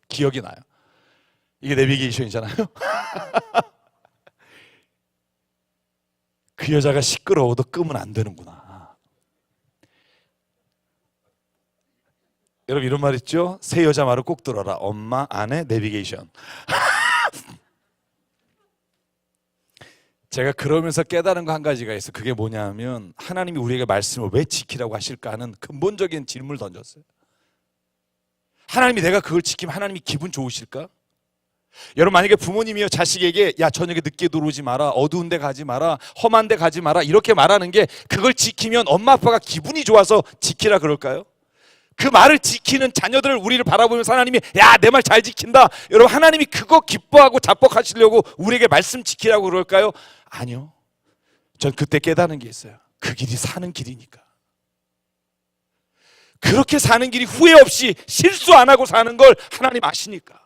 [SPEAKER 2] 기억이 나요. 이게 내비게이션이잖아요. 그 여자가 시끄러워도 끄면 안 되는구나. 여러분, 이런 말 있죠? 새 여자 말을 꼭 들어라. 엄마, 아내, 내비게이션. 제가 그러면서 깨달은 거 한 가지가 있어요. 그게 뭐냐면 하나님이 우리에게 말씀을 왜 지키라고 하실까 하는 근본적인 질문을 던졌어요. 하나님이 내가 그걸 지키면 하나님이 기분 좋으실까? 여러분, 만약에 부모님이요 자식에게 야 저녁에 늦게 들어오지 마라, 어두운 데 가지 마라, 험한 데 가지 마라 이렇게 말하는 게 그걸 지키면 엄마 아빠가 기분이 좋아서 지키라 그럴까요? 그 말을 지키는 자녀들을 우리를 바라보면서 하나님이 야 내 말 잘 지킨다, 여러분 하나님이 그거 기뻐하고 자뻑하시려고 우리에게 말씀 지키라고 그럴까요? 아니요. 전 그때 깨닫는 게 있어요. 그 길이 사는 길이니까. 그렇게 사는 길이 후회 없이 실수 안 하고 사는 걸 하나님 아시니까.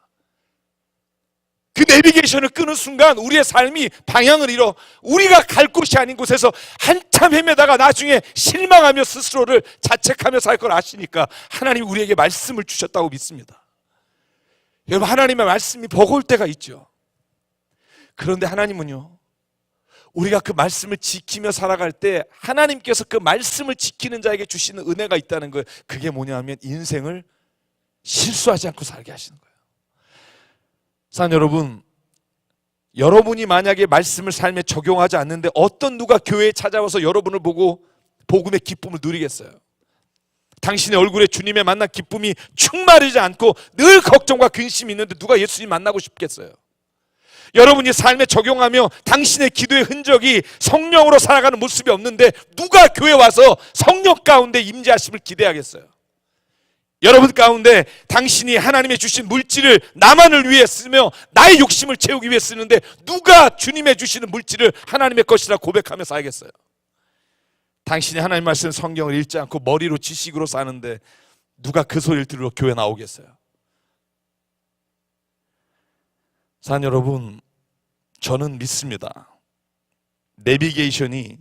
[SPEAKER 2] 그 내비게이션을 끄는 순간 우리의 삶이 방향을 잃어 우리가 갈 곳이 아닌 곳에서 한참 헤매다가 나중에 실망하며 스스로를 자책하며 살 걸 아시니까 하나님이 우리에게 말씀을 주셨다고 믿습니다. 여러분, 하나님의 말씀이 버거울 때가 있죠. 그런데 하나님은요, 우리가 그 말씀을 지키며 살아갈 때 하나님께서 그 말씀을 지키는 자에게 주시는 은혜가 있다는 거예요. 그게 뭐냐 하면 인생을 실수하지 않고 살게 하시는 거예요. 사랑 여러분, 여러분이 만약에 말씀을 삶에 적용하지 않는데 어떤 누가 교회에 찾아와서 여러분을 보고 복음의 기쁨을 누리겠어요? 당신의 얼굴에 주님의 만난 기쁨이 충만하지 않고 늘 걱정과 근심이 있는데 누가 예수님 만나고 싶겠어요? 여러분이 삶에 적용하며 당신의 기도의 흔적이 성령으로 살아가는 모습이 없는데 누가 교회 와서 성령 가운데 임재하심을 기대하겠어요? 여러분 가운데 당신이 하나님의 주신 물질을 나만을 위해 쓰며 나의 욕심을 채우기 위해 쓰는데 누가 주님의 주시는 물질을 하나님의 것이라 고백하며 살겠어요? 당신이 하나님 말씀 성경을 읽지 않고 머리로 지식으로 사는데 누가 그 소리를 들으러 교회 나오겠어요? 사랑 여러분, 저는 믿습니다. 내비게이션이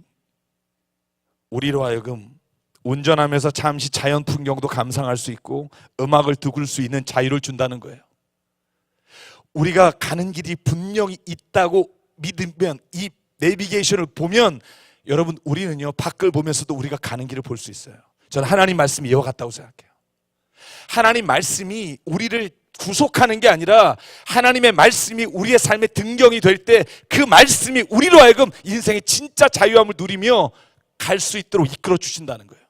[SPEAKER 2] 우리로 하여금 운전하면서 잠시 자연 풍경도 감상할 수 있고 음악을 들을 수 있는 자유를 준다는 거예요. 우리가 가는 길이 분명히 있다고 믿으면, 이 내비게이션을 보면 여러분, 우리는요 밖을 보면서도 우리가 가는 길을 볼 수 있어요. 저는 하나님 말씀이 이와 같다고 생각해요. 하나님 말씀이 우리를 구속하는 게 아니라 하나님의 말씀이 우리의 삶의 등경이 될 때 그 말씀이 우리로 하여금 인생의 진짜 자유함을 누리며 갈 수 있도록 이끌어 주신다는 거예요.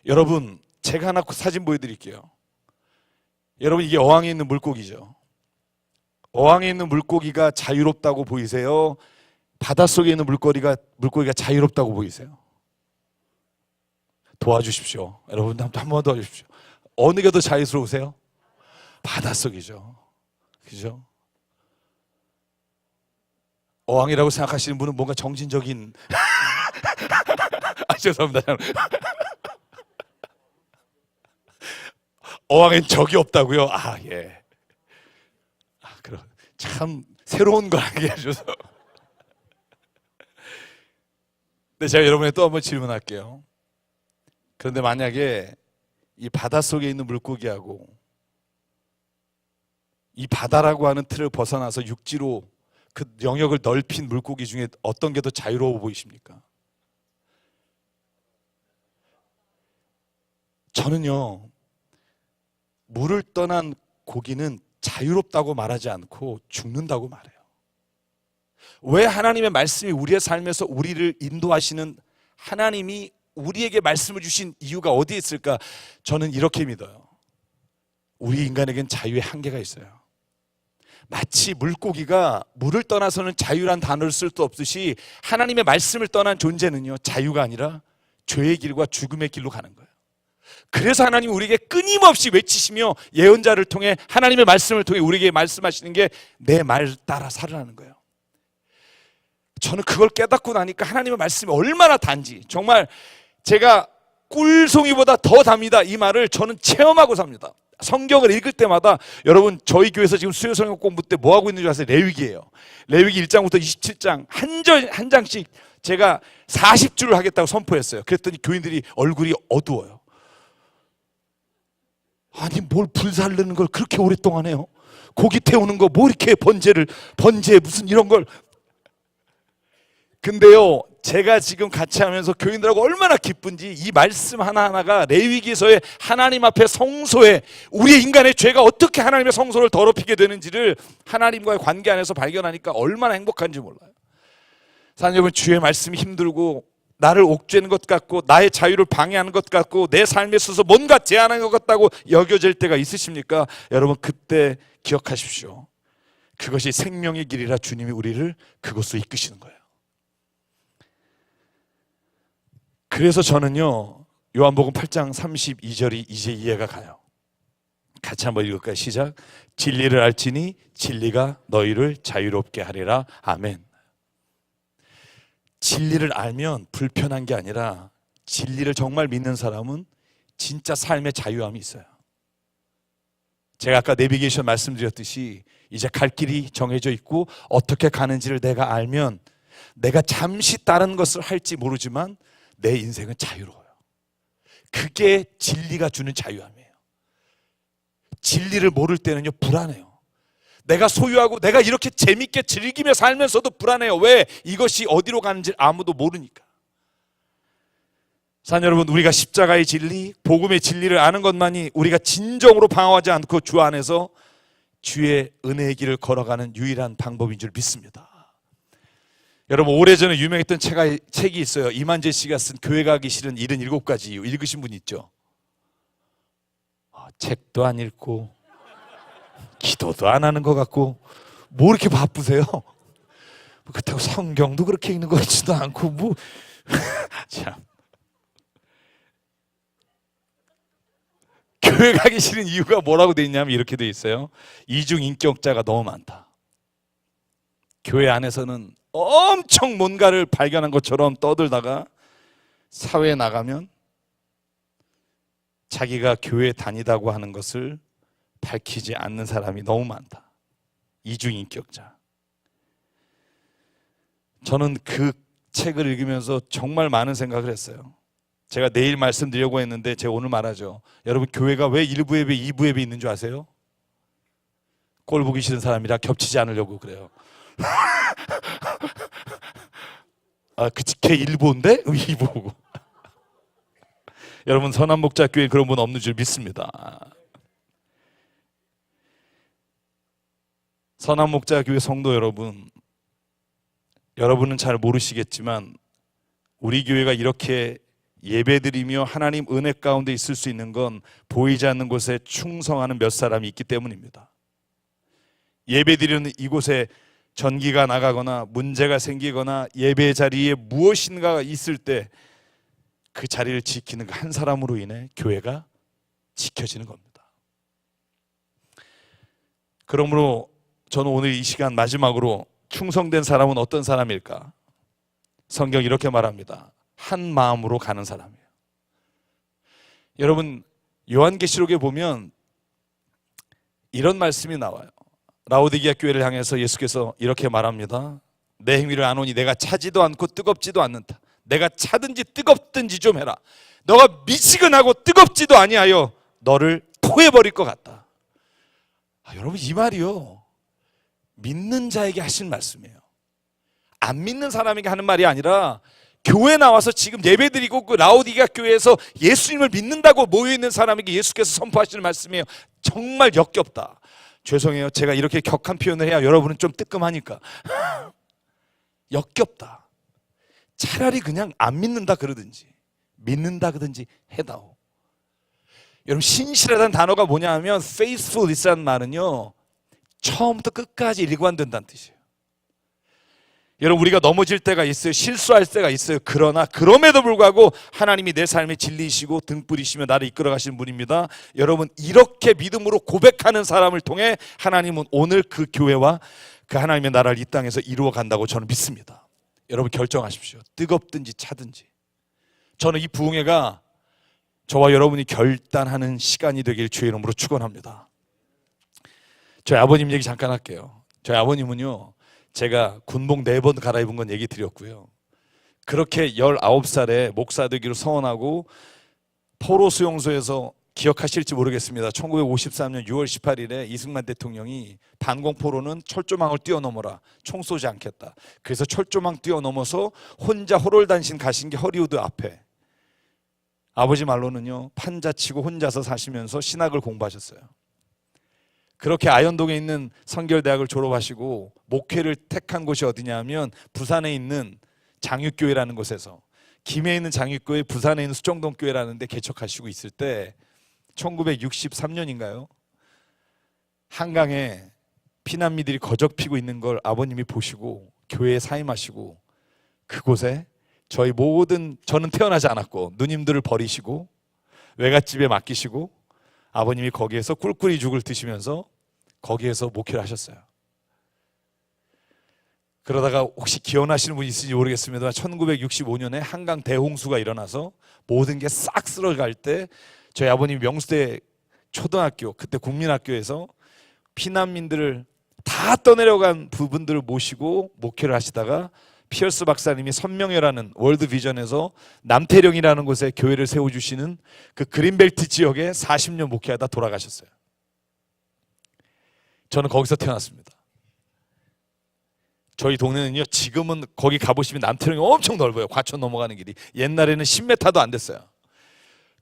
[SPEAKER 2] 여러분, 제가 하나 사진 보여드릴게요. 여러분, 이게 어항에 있는 물고기죠. 어항에 있는 물고기가 자유롭다고 보이세요? 바닷속에 있는 물고기가 자유롭다고 보이세요? 도와주십시오. 여러분, 한 번 도와주십시오. 어느 게 더 자유스러우세요? 바닷속이죠. 그죠? 어항이라고 생각하시는 분은 뭔가 정신적인 죄송합니다. 어항엔 적이 없다고요? 예. 그럼 참 새로운 걸 알게 해줘서. 근데 제가 여러분에게 또 한번 질문할게요. 그런데 만약에 이 바닷속에 있는 물고기하고 이 바다라고 하는 틀을 벗어나서 육지로 그 영역을 넓힌 물고기 중에 어떤 게 더 자유로워 보이십니까? 저는요, 물을 떠난 고기는 자유롭다고 말하지 않고 죽는다고 말해요. 왜 하나님의 말씀이 우리의 삶에서 우리를 인도하시는 하나님이 우리에게 말씀을 주신 이유가 어디에 있을까? 저는 이렇게 믿어요. 우리 인간에겐 자유의 한계가 있어요. 마치 물고기가 물을 떠나서는 자유란 단어를 쓸 수 없듯이 하나님의 말씀을 떠난 존재는요, 자유가 아니라 죄의 길과 죽음의 길로 가는 거예요. 그래서 하나님이 우리에게 끊임없이 외치시며 예언자를 통해 하나님의 말씀을 통해 우리에게 말씀하시는 게 내 말 따라 살으라는 거예요. 저는 그걸 깨닫고 나니까 하나님의 말씀이 얼마나 단지, 정말 제가 꿀송이보다 더 답니다, 이 말을 저는 체험하고 삽니다. 성경을 읽을 때마다, 여러분 저희 교회에서 지금 수요 성경 공부 때 뭐 하고 있는 줄 아세요? 레위기예요. 레위기 1장부터 27장 한 장씩 제가 40주를 하겠다고 선포했어요. 그랬더니 교인들이 얼굴이 어두워요. 아니 뭘 불살르는 걸 그렇게 오랫동안 해요? 고기 태우는 거 뭐 이렇게 번제 무슨 이런 걸. 근데요, 제가 지금 같이 하면서 교인들하고 얼마나 기쁜지, 이 말씀 하나하나가 레위기서의 하나님 앞에 성소에 우리 인간의 죄가 어떻게 하나님의 성소를 더럽히게 되는지를 하나님과의 관계 안에서 발견하니까 얼마나 행복한지 몰라요. 사랑하는 여러분, 주의 말씀이 힘들고 나를 옥죄는 것 같고 나의 자유를 방해하는 것 같고 내 삶에 있어서 뭔가 제한하는 것 같다고 여겨질 때가 있으십니까? 여러분, 그때 기억하십시오. 그것이 생명의 길이라 주님이 우리를 그곳으로 이끄시는 거예요. 그래서 저는요, 요한복음 8장 32절이 이제 이해가 가요. 같이 한번 읽을까요? 시작. 진리를 알지니 진리가 너희를 자유롭게 하리라. 아멘. 진리를 알면 불편한 게 아니라, 진리를 정말 믿는 사람은 진짜 삶의 자유함이 있어요. 제가 아까 내비게이션 말씀드렸듯이 이제 갈 길이 정해져 있고 어떻게 가는지를 내가 알면 내가 잠시 다른 것을 할지 모르지만 내 인생은 자유로워요. 그게 진리가 주는 자유함이에요. 진리를 모를 때는요, 불안해요. 내가 소유하고 내가 이렇게 재밌게 즐기며 살면서도 불안해요. 왜? 이것이 어디로 가는지 아무도 모르니까. 사랑하는 여러분, 우리가 십자가의 진리, 복음의 진리를 아는 것만이 우리가 진정으로 방황하지 않고 주 안에서 주의 은혜의 길을 걸어가는 유일한 방법인 줄 믿습니다. 여러분, 오래전에 유명했던 책이 있어요. 이만재 씨가 쓴 교회 가기 싫은 77가지 이유. 읽으신 분 있죠? 책도 안 읽고 기도도 안 하는 것 같고 뭐 이렇게 바쁘세요? 그렇다고 성경도 그렇게 읽는 것 같지도 않고 뭐 참. 교회 가기 싫은 이유가 뭐라고 돼 있냐면 이렇게 돼 있어요. 이중인격자가 너무 많다. 교회 안에서는 엄청 뭔가를 발견한 것처럼 떠들다가 사회에 나가면 자기가 교회 다니다고 하는 것을 밝히지 않는 사람이 너무 많다. 이중인격자. 저는 그 책을 읽으면서 정말 많은 생각을 했어요. 제가 내일 말씀드리려고 했는데 제가 오늘 말하죠. 여러분, 교회가 왜 1부 예배, 2부 예배 있는 줄 아세요? 꼴 보기 싫은 사람이라 겹치지 않으려고 그래요. 그치, 걔 1부인데 2부고. 여러분, 선한목자교회 그런 분 없는 줄 믿습니다. 선한목자교회 성도 여러분, 여러분은 잘 모르시겠지만 우리 교회가 이렇게 예배드리며 하나님 은혜 가운데 있을 수 있는 건 보이지 않는 곳에 충성하는 몇 사람이 있기 때문입니다. 예배드리는 이곳에 전기가 나가거나 문제가 생기거나 예배 자리에 무엇인가가 있을 때 그 자리를 지키는 그 한 사람으로 인해 교회가 지켜지는 겁니다. 그러므로 저는 오늘 이 시간 마지막으로 충성된 사람은 어떤 사람일까? 성경 이렇게 말합니다. 한 마음으로 가는 사람이에요. 여러분, 요한계시록에 보면 이런 말씀이 나와요. 라오디게아 교회를 향해서 예수께서 이렇게 말합니다. 내 행위를 아노니 내가 차지도 않고 뜨겁지도 않는다. 내가 차든지 뜨겁든지 좀 해라. 너가 미지근하고 뜨겁지도 아니하여 너를 토해버릴 것 같다. 여러분, 이 말이요, 믿는 자에게 하신 말씀이에요. 안 믿는 사람에게 하는 말이 아니라 교회 나와서 지금 예배드리고 그 라오디게아 교회에서 예수님을 믿는다고 모여있는 사람에게 예수께서 선포하시는 말씀이에요. 정말 역겹다. 죄송해요, 제가 이렇게 격한 표현을 해야 여러분은 좀 뜨끔하니까. 역겹다. 차라리 그냥 안 믿는다 그러든지 믿는다 그러든지 해다오. 여러분, 신실하다는 단어가 뭐냐 하면 faithful이라는 말은요, 처음부터 끝까지 일관된다는 뜻이에요. 여러분, 우리가 넘어질 때가 있어요. 실수할 때가 있어요. 그러나 그럼에도 불구하고 하나님이 내 삶의 진리이시고 등불이시며 나를 이끌어 가시는 분입니다. 여러분, 이렇게 믿음으로 고백하는 사람을 통해 하나님은 오늘 그 교회와 그 하나님의 나라를 이 땅에서 이루어 간다고 저는 믿습니다. 여러분, 결정하십시오. 뜨겁든지 차든지. 저는 이 부흥회가 저와 여러분이 결단하는 시간이 되길 주의 이름으로 축원합니다. 저희 아버님 얘기 잠깐 할게요. 저희 아버님은요, 제가 군복 4번 갈아입은 건 얘기 드렸고요. 그렇게 19살에 목사 되기로 서원하고 포로 수용소에서 기억하실지 모르겠습니다. 1953년 6월 18일에 이승만 대통령이 반공포로는 철조망을 뛰어넘어라. 총 쏘지 않겠다. 그래서 철조망 뛰어넘어서 혼자 호롤단신 가신 게 허리우드 앞에. 아버지 말로는요, 판자치고 혼자서 사시면서 신학을 공부하셨어요. 그렇게 아현동에 있는 성결대학을 졸업하시고 목회를 택한 곳이 어디냐 하면 부산에 있는 장육교회라는 곳에서, 김해에 있는 장육교회, 부산에 있는 수정동교회라는 데 개척하시고 있을 때 1963년인가요? 한강에 피난민들이 거적 피고 있는 걸 아버님이 보시고 교회에 사임하시고 그곳에 저희 모든, 저는 태어나지 않았고 누님들을 버리시고 외갓집에 맡기시고 아버님이 거기에서 꿀꿀이 죽을 드시면서 거기에서 목회를 하셨어요. 그러다가 혹시 기억나시는 분 있을지 모르겠습니다만 1965년에 한강 대홍수가 일어나서 모든 게 싹 쓸어갈 때 저희 아버님이 명수대 초등학교, 그때 국민학교에서 피난민들을 다 떠내려간 부분들을 모시고 목회를 하시다가 피어스 박사님이 선명회라는 월드비전에서 남태령이라는 곳에 교회를 세워주시는 그 그린벨트 지역에 40년 목회하다 돌아가셨어요. 저는 거기서 태어났습니다. 저희 동네는요, 지금은 거기 가보시면 남태령이 엄청 넓어요. 과천 넘어가는 길이. 옛날에는 10m도 안 됐어요.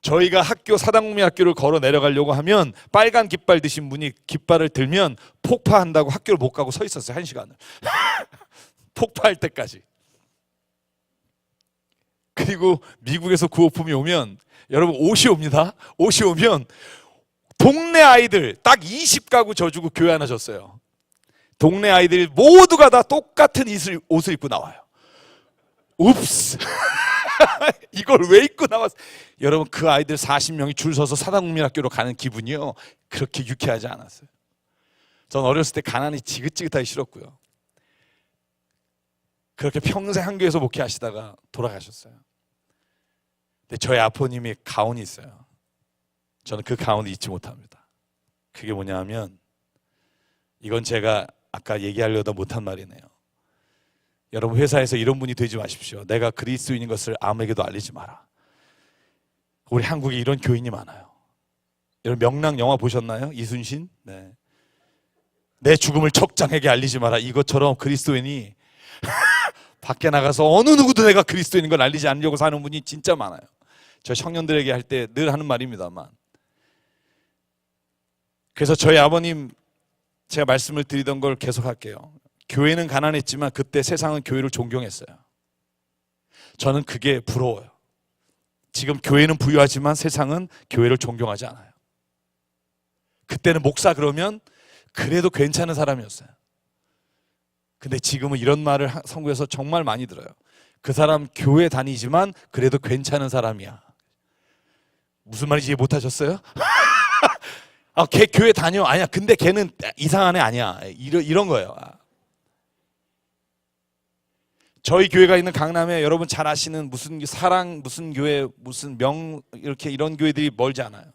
[SPEAKER 2] 저희가 학교, 사당국민학교를 걸어 내려가려고 하면 빨간 깃발 드신 분이 깃발을 들면 폭파한다고 학교를 못 가고 서 있었어요. 1시간을. 폭파할 때까지. 그리고 미국에서 구호품이 오면, 여러분 옷이 옵니다. 옷이 오면 동네 아이들 딱 20가구 져주고 교회 하나 줬어요. 동네 아이들 모두가 다 똑같은 옷을 입고 나와요. 읍스. 이걸 왜 입고 나왔어? 여러분, 그 아이들 40명이 줄 서서 사당국민학교로 가는 기분이요, 그렇게 유쾌하지 않았어요. 전 어렸을 때 가난이 지긋지긋하기 싫었고요. 그렇게 평생 한 교회에서 목회하시다가 돌아가셨어요. 근데 저희 아버님이 가훈이 있어요. 저는 그 가훈을 잊지 못합니다. 그게 뭐냐 하면, 이건 제가 아까 얘기하려다 못한 말이네요. 여러분, 회사에서 이런 분이 되지 마십시오. 내가 그리스도인인 것을 아무에게도 알리지 마라. 우리 한국에 이런 교인이 많아요. 여러분, 명랑 영화 보셨나요? 이순신? 네. 내 죽음을 척장에게 알리지 마라. 이것처럼 그리스도인이 밖에 나가서 어느 누구도 내가 그리스도인인 걸 알리지 않으려고 사는 분이 진짜 많아요. 저 청년들에게 할 때 늘 하는 말입니다만. 그래서 저희 아버님, 제가 말씀을 드리던 걸 계속할게요. 교회는 가난했지만 그때 세상은 교회를 존경했어요. 저는 그게 부러워요. 지금 교회는 부유하지만 세상은 교회를 존경하지 않아요. 그때는 목사 그러면 그래도 괜찮은 사람이었어요. 근데 지금은 이런 말을 선교에서 정말 많이 들어요. 그 사람 교회 다니지만 그래도 괜찮은 사람이야. 무슨 말인지 이해 못하셨어요? 아, 걔 교회 다녀. 아니야, 근데 걔는 이상한 애 아니야. 이런 거예요. 저희 교회가 있는 강남에 여러분 잘 아시는 무슨 사랑, 무슨 교회, 무슨 명, 이렇게 이런 교회들이 멀지 않아요.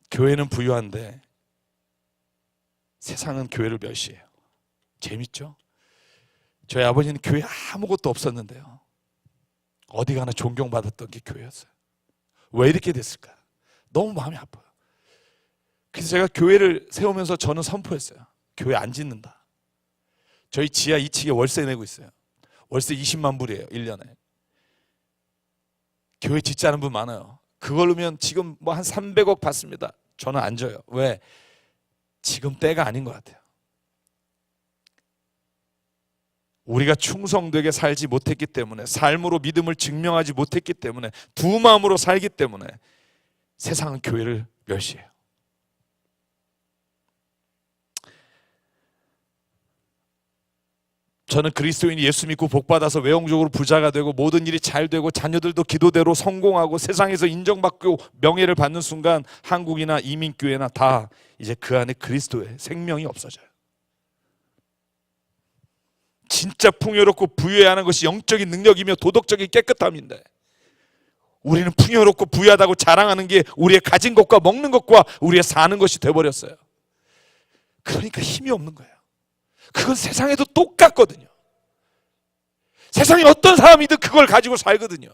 [SPEAKER 2] 교회는 부유한데 세상은 교회를 멸시해요. 재밌죠? 저희 아버지는 교회 아무것도 없었는데요, 어디 가나 존경받았던 게 교회였어요. 왜 이렇게 됐을까? 너무 마음이 아파요. 그래서 제가 교회를 세우면서 저는 선포했어요. 교회 안 짓는다. 저희 지하 2층에 월세 내고 있어요. 월세 20만 불이에요, 1년에. 교회 짓자는 분 많아요. 그걸로면 지금 뭐 한 300억 받습니다. 저는 안 줘요. 왜? 지금 때가 아닌 것 같아요. 우리가 충성되게 살지 못했기 때문에, 삶으로 믿음을 증명하지 못했기 때문에, 두 마음으로 살기 때문에 세상은 교회를 멸시해요. 저는 그리스도인이 예수 믿고 복받아서 외형적으로 부자가 되고 모든 일이 잘 되고 자녀들도 기도대로 성공하고 세상에서 인정받고 명예를 받는 순간 한국이나 이민교회나 다 이제 그 안에 그리스도의 생명이 없어져요. 진짜 풍요롭고 부유해야 하는 것이 영적인 능력이며 도덕적인 깨끗함인데 우리는 풍요롭고 부유하다고 자랑하는 게 우리의 가진 것과 먹는 것과 우리의 사는 것이 돼버렸어요. 그러니까 힘이 없는 거예요. 그건 세상에도 똑같거든요. 세상에 어떤 사람이든 그걸 가지고 살거든요.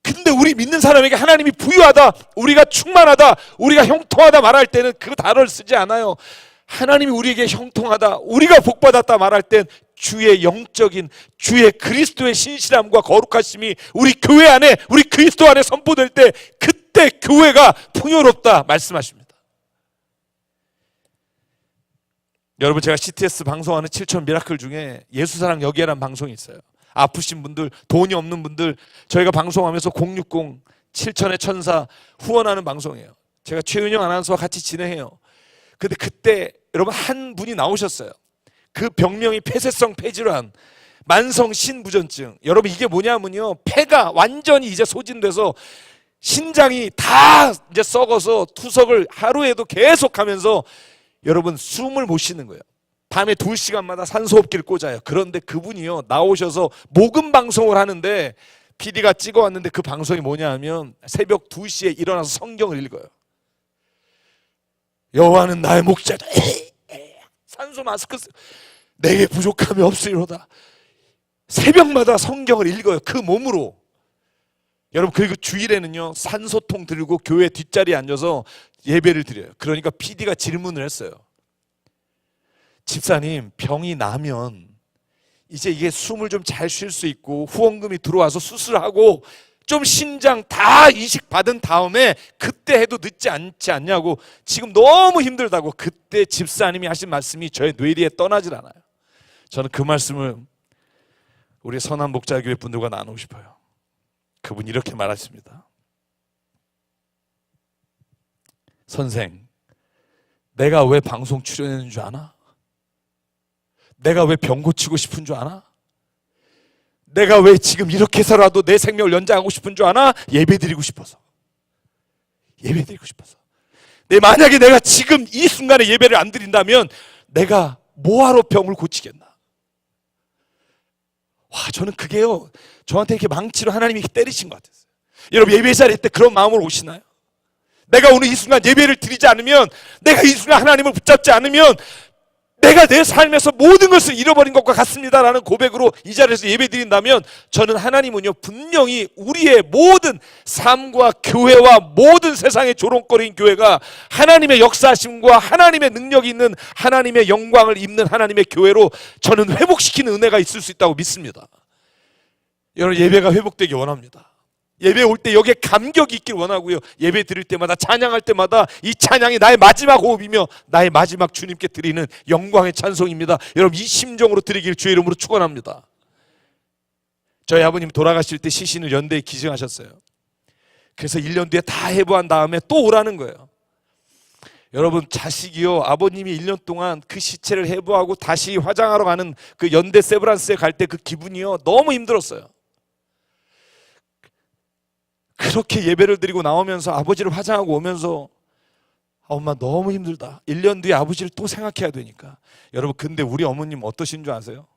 [SPEAKER 2] 근데 우리 믿는 사람에게 하나님이 부유하다, 우리가 충만하다, 우리가 형통하다 말할 때는 그 단어를 쓰지 않아요. 하나님이 우리에게 형통하다, 우리가 복받았다 말할 땐 주의 영적인, 주의 그리스도의 신실함과 거룩하심이 우리 교회 안에, 우리 그리스도 안에 선포될 때 그때 교회가 풍요롭다 말씀하십니다. 여러분, 제가 CTS 방송하는 7천 미라클 중에 예수사랑 여기에라는 방송이 있어요. 아프신 분들, 돈이 없는 분들, 저희가 방송하면서 060 7천의 천사 후원하는 방송이에요. 제가 최은영 아나운서와 같이 진행해요. 근데 그때 여러분 한 분이 나오셨어요. 그 병명이 폐쇄성 폐질환, 만성 신부전증. 여러분 이게 뭐냐면요, 폐가 완전히 이제 소진돼서 신장이 다 이제 썩어서 투석을 하루에도 계속하면서 여러분 숨을 못 쉬는 거예요. 밤에 2시간마다 산소호흡기를 꽂아요. 그런데 그분이요 나오셔서 목음 방송을 하는데 PD가 찍어왔는데 그 방송이 뭐냐 하면 새벽 2시에 일어나서 성경을 읽어요. 여호와는 나의 목자다. 산소 마스크 내게 부족함이 없으리로다. 새벽마다 성경을 읽어요. 그 몸으로. 여러분 그리고 주일에는요 산소통 들고 교회 뒷자리에 앉아서 예배를 드려요. 그러니까 PD가 질문을 했어요. 집사님, 병이 나면 이제 이게 숨을 좀 잘 쉴 수 있고 후원금이 들어와서 수술하고 좀 신장 다 이식 받은 다음에 그때 해도 늦지 않지 않냐고, 지금 너무 힘들다고. 그때 집사님이 하신 말씀이 저의 뇌리에 떠나질 않아요. 저는 그 말씀을 우리 선한 목자교회 분들과 나누고 싶어요. 그분이 이렇게 말하십니다. 선생, 내가 왜 방송 출연했는 줄 아나? 내가 왜 병 고치고 싶은 줄 아나? 내가 왜 지금 이렇게 해서라도 내 생명을 연장하고 싶은 줄 아나? 예배드리고 싶어서. 예배드리고 싶어서. 만약에 내가 지금 이 순간에 예배를 안 드린다면 내가 뭐하러 병을 고치겠나? 와, 저는 그게요, 저한테 이렇게 망치로 하나님이 이렇게 때리신 것 같았어요. 여러분 예배 자리 때 그런 마음으로 오시나요? 내가 오늘 이 순간 예배를 드리지 않으면, 내가 이 순간 하나님을 붙잡지 않으면 내가 내 삶에서 모든 것을 잃어버린 것과 같습니다라는 고백으로 이 자리에서 예배 드린다면, 저는 하나님은요 분명히 우리의 모든 삶과 교회와 모든 세상의 조롱거리인 교회가 하나님의 역사하심과 하나님의 능력이 있는, 하나님의 영광을 입는 하나님의 교회로 저는 회복시키는 은혜가 있을 수 있다고 믿습니다. 여러분 예배가 회복되기 원합니다. 예배 올 때 여기에 감격이 있길 원하고요. 예배 드릴 때마다, 찬양할 때마다 이 찬양이 나의 마지막 호흡이며 나의 마지막 주님께 드리는 영광의 찬송입니다. 여러분 이 심정으로 드리길 주의 이름으로 축원합니다. 저희 아버님 돌아가실 때 시신을 연대에 기증하셨어요. 그래서 1년 뒤에 다 해부한 다음에 또 오라는 거예요. 여러분 자식이요, 아버님이 1년 동안 그 시체를 해부하고 다시 화장하러 가는 그 연대 세브란스에 갈 때 그 기분이요 너무 힘들었어요. 그렇게 예배를 드리고 나오면서 아버지를 화장하고 오면서 엄마 너무 힘들다. 1년 뒤에 아버지를 또 생각해야 되니까. 여러분 근데 우리 어머님 어떠신 줄 아세요?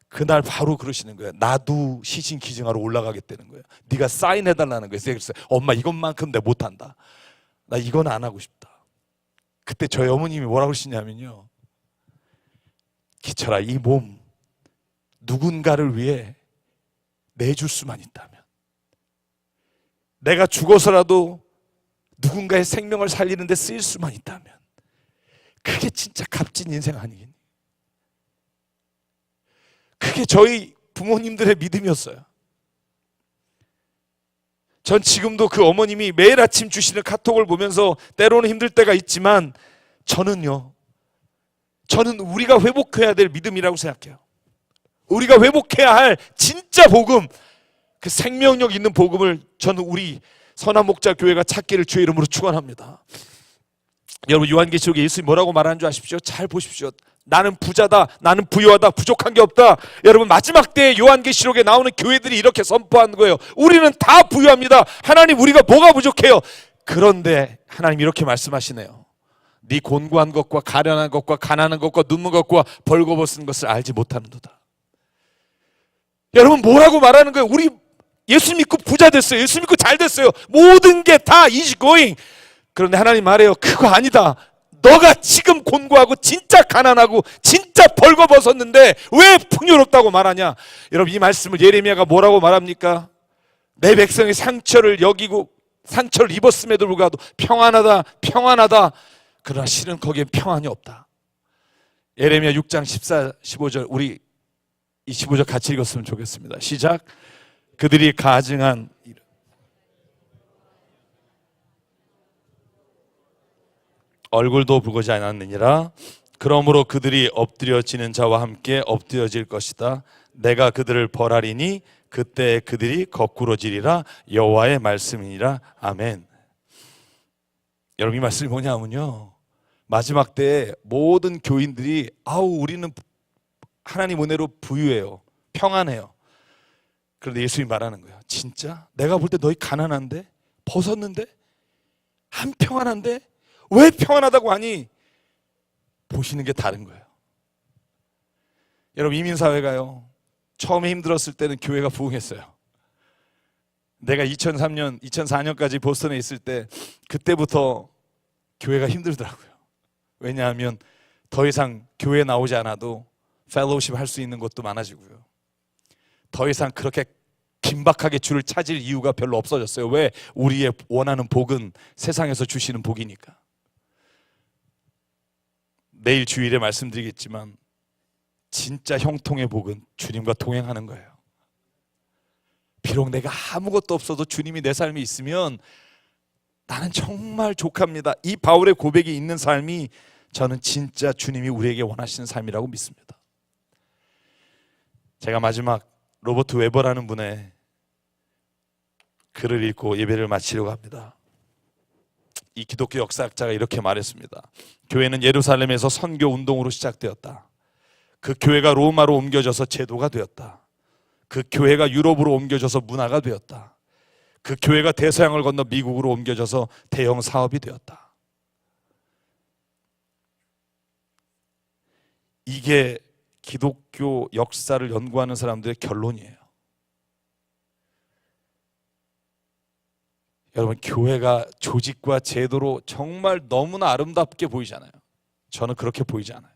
[SPEAKER 2] 그날 바로 그러시는 거예요. 나도 시신 기증하러 올라가겠다는 거예요. 네가 사인해달라는 거예요. 그래서 엄마 이것만큼 내가 못한다. 나 이건 안 하고 싶다. 그때 저희 어머님이 뭐라고 그러시냐면요, 기철아, 이 몸 누군가를 위해 내줄 수만 있다면, 내가 죽어서라도 누군가의 생명을 살리는 데 쓰일 수만 있다면 그게 진짜 값진 인생 아니겠니? 그게 저희 부모님들의 믿음이었어요. 전 지금도 그 어머님이 매일 아침 주시는 카톡을 보면서 때로는 힘들 때가 있지만 저는 우리가 회복해야 될 믿음이라고 생각해요. 우리가 회복해야 할 진짜 복음, 그 생명력 있는 복음을 저는 우리 선한 목자 교회가 찾기를 주의 이름으로 축원합니다. 여러분 요한계시록에 예수님이 뭐라고 말하는 줄 아십시오? 잘 보십시오. 나는 부자다, 나는 부유하다, 부족한 게 없다. 여러분 마지막 때에 요한계시록에 나오는 교회들이 이렇게 선포하는 거예요. 우리는 다 부유합니다. 하나님 우리가 뭐가 부족해요? 그런데 하나님 이렇게 말씀하시네요. 네 곤고한 것과 가련한 것과 가난한 것과 눕는 것과 벌거벗은 것을 알지 못하는도다. 여러분 뭐라고 말하는 거예요? 우리 예수 믿고 부자 됐어요. 예수 믿고 잘 됐어요. 모든 게 다 is going. 그런데 하나님 말해요. 그거 아니다. 너가 지금 곤고하고 진짜 가난하고 진짜 벌거벗었는데 왜 풍요롭다고 말하냐? 여러분 이 말씀을 예레미야가 뭐라고 말합니까? 내 백성의 상처를 여기고 상처를 입었음에도 불구하고 평안하다 평안하다. 그러나 실은 거기엔 평안이 없다. 예레미야 6장 14, 15절 우리 이 15절 같이 읽었으면 좋겠습니다. 시작. 그들이 가증한 얼굴도 붉어지 않았느니라. 그러므로 그들이 엎드려지는 자와 함께 엎드려질 것이다. 내가 그들을 벌하리니 그때 그들이 거꾸러지리라. 여호와의 말씀이니라. 아멘. 여러분 이 말씀이 뭐냐면요, 마지막 때에 모든 교인들이 우리는 하나님 은혜로 부유해요, 평안해요. 그런데 예수님이 말하는 거예요. 진짜? 내가 볼 때 너희 가난한데? 벗었는데? 한 평안한데? 왜 평안하다고 하니? 보시는 게 다른 거예요. 여러분 이민사회가요, 처음에 힘들었을 때는 교회가 부흥했어요. 내가 2003년, 2004년까지 보스턴에 있을 때 그때부터 교회가 힘들더라고요. 왜냐하면 더 이상 교회 나오지 않아도 펠로우십 할 수 있는 곳도 많아지고요. 더 이상 그렇게 긴박하게 주를 찾을 이유가 별로 없어졌어요. 왜? 우리의 원하는 복은 세상에서 주시는 복이니까. 내일 주일에 말씀드리겠지만 진짜 형통의 복은 주님과 동행하는 거예요. 비록 내가 아무것도 없어도 주님이 내 삶에 있으면 나는 정말 족합니다. 이 바울의 고백이 있는 삶이 저는 진짜 주님이 우리에게 원하시는 삶이라고 믿습니다. 제가 마지막 로버트 웨버라는 분의 글을 읽고 예배를 마치려고 합니다. 이 기독교 역사학자가 이렇게 말했습니다. 교회는 예루살렘에서 선교 운동으로 시작되었다. 그 교회가 로마로 옮겨져서 제도가 되었다. 그 교회가 유럽으로 옮겨져서 문화가 되었다. 그 교회가 대서양을 건너 미국으로 옮겨져서 대형 사업이 되었다. 이게 기독교 역사를 연구하는 사람들의 결론이에요. 여러분 교회가 조직과 제도로 정말 너무나 아름답게 보이잖아요. 저는 그렇게 보이지 않아요.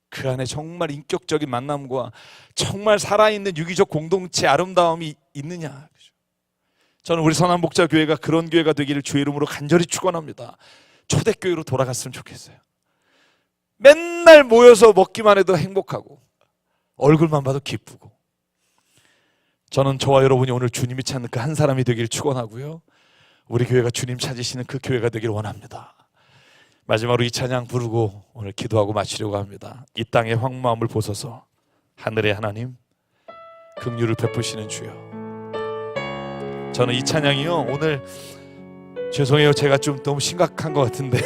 [SPEAKER 2] 그 안에 정말 인격적인 만남과 정말 살아있는 유기적 공동체 아름다움이 있느냐. 저는 우리 선한복자교회가 그런 교회가 되기를 주의 이름으로 간절히 축원합니다. 초대교회로 돌아갔으면 좋겠어요. 맨날 모여서 먹기만 해도 행복하고 얼굴만 봐도 기쁘고. 저는 저와 여러분이 오늘 주님이 찾는 그 한 사람이 되기를 축원하고요, 우리 교회가 주님 찾으시는 그 교회가 되기를 원합니다. 마지막으로 이 찬양 부르고 오늘 기도하고 마치려고 합니다. 이 땅의 황무함을 보소서. 하늘의 하나님, 긍휼을 베푸시는 주여. 저는 이 찬양이요, 오늘 죄송해요, 제가 좀 너무 심각한 것 같은데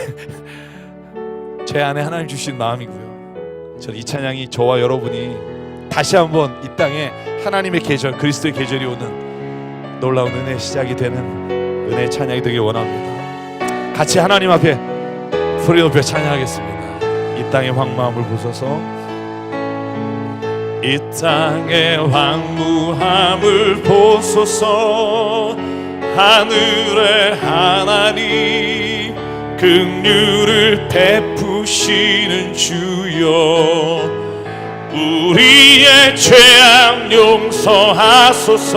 [SPEAKER 2] 제 안에 하나님 주신 마음이고요, 저는 이 찬양이 저와 여러분이 다시 한번 이 땅에 하나님의 계절, 그리스도의 계절이 오는 놀라운 은혜의 시작이 되는 은혜의 찬양이 되길 원합니다. 같이 하나님 앞에 소리 높여 찬양하겠습니다. 이 땅의 황무함을 보소서. 이 땅의 황무함을 보소서. 하늘의 하나님, 긍휼을 베푸시는 주여. 우리의 죄악 용서하소서.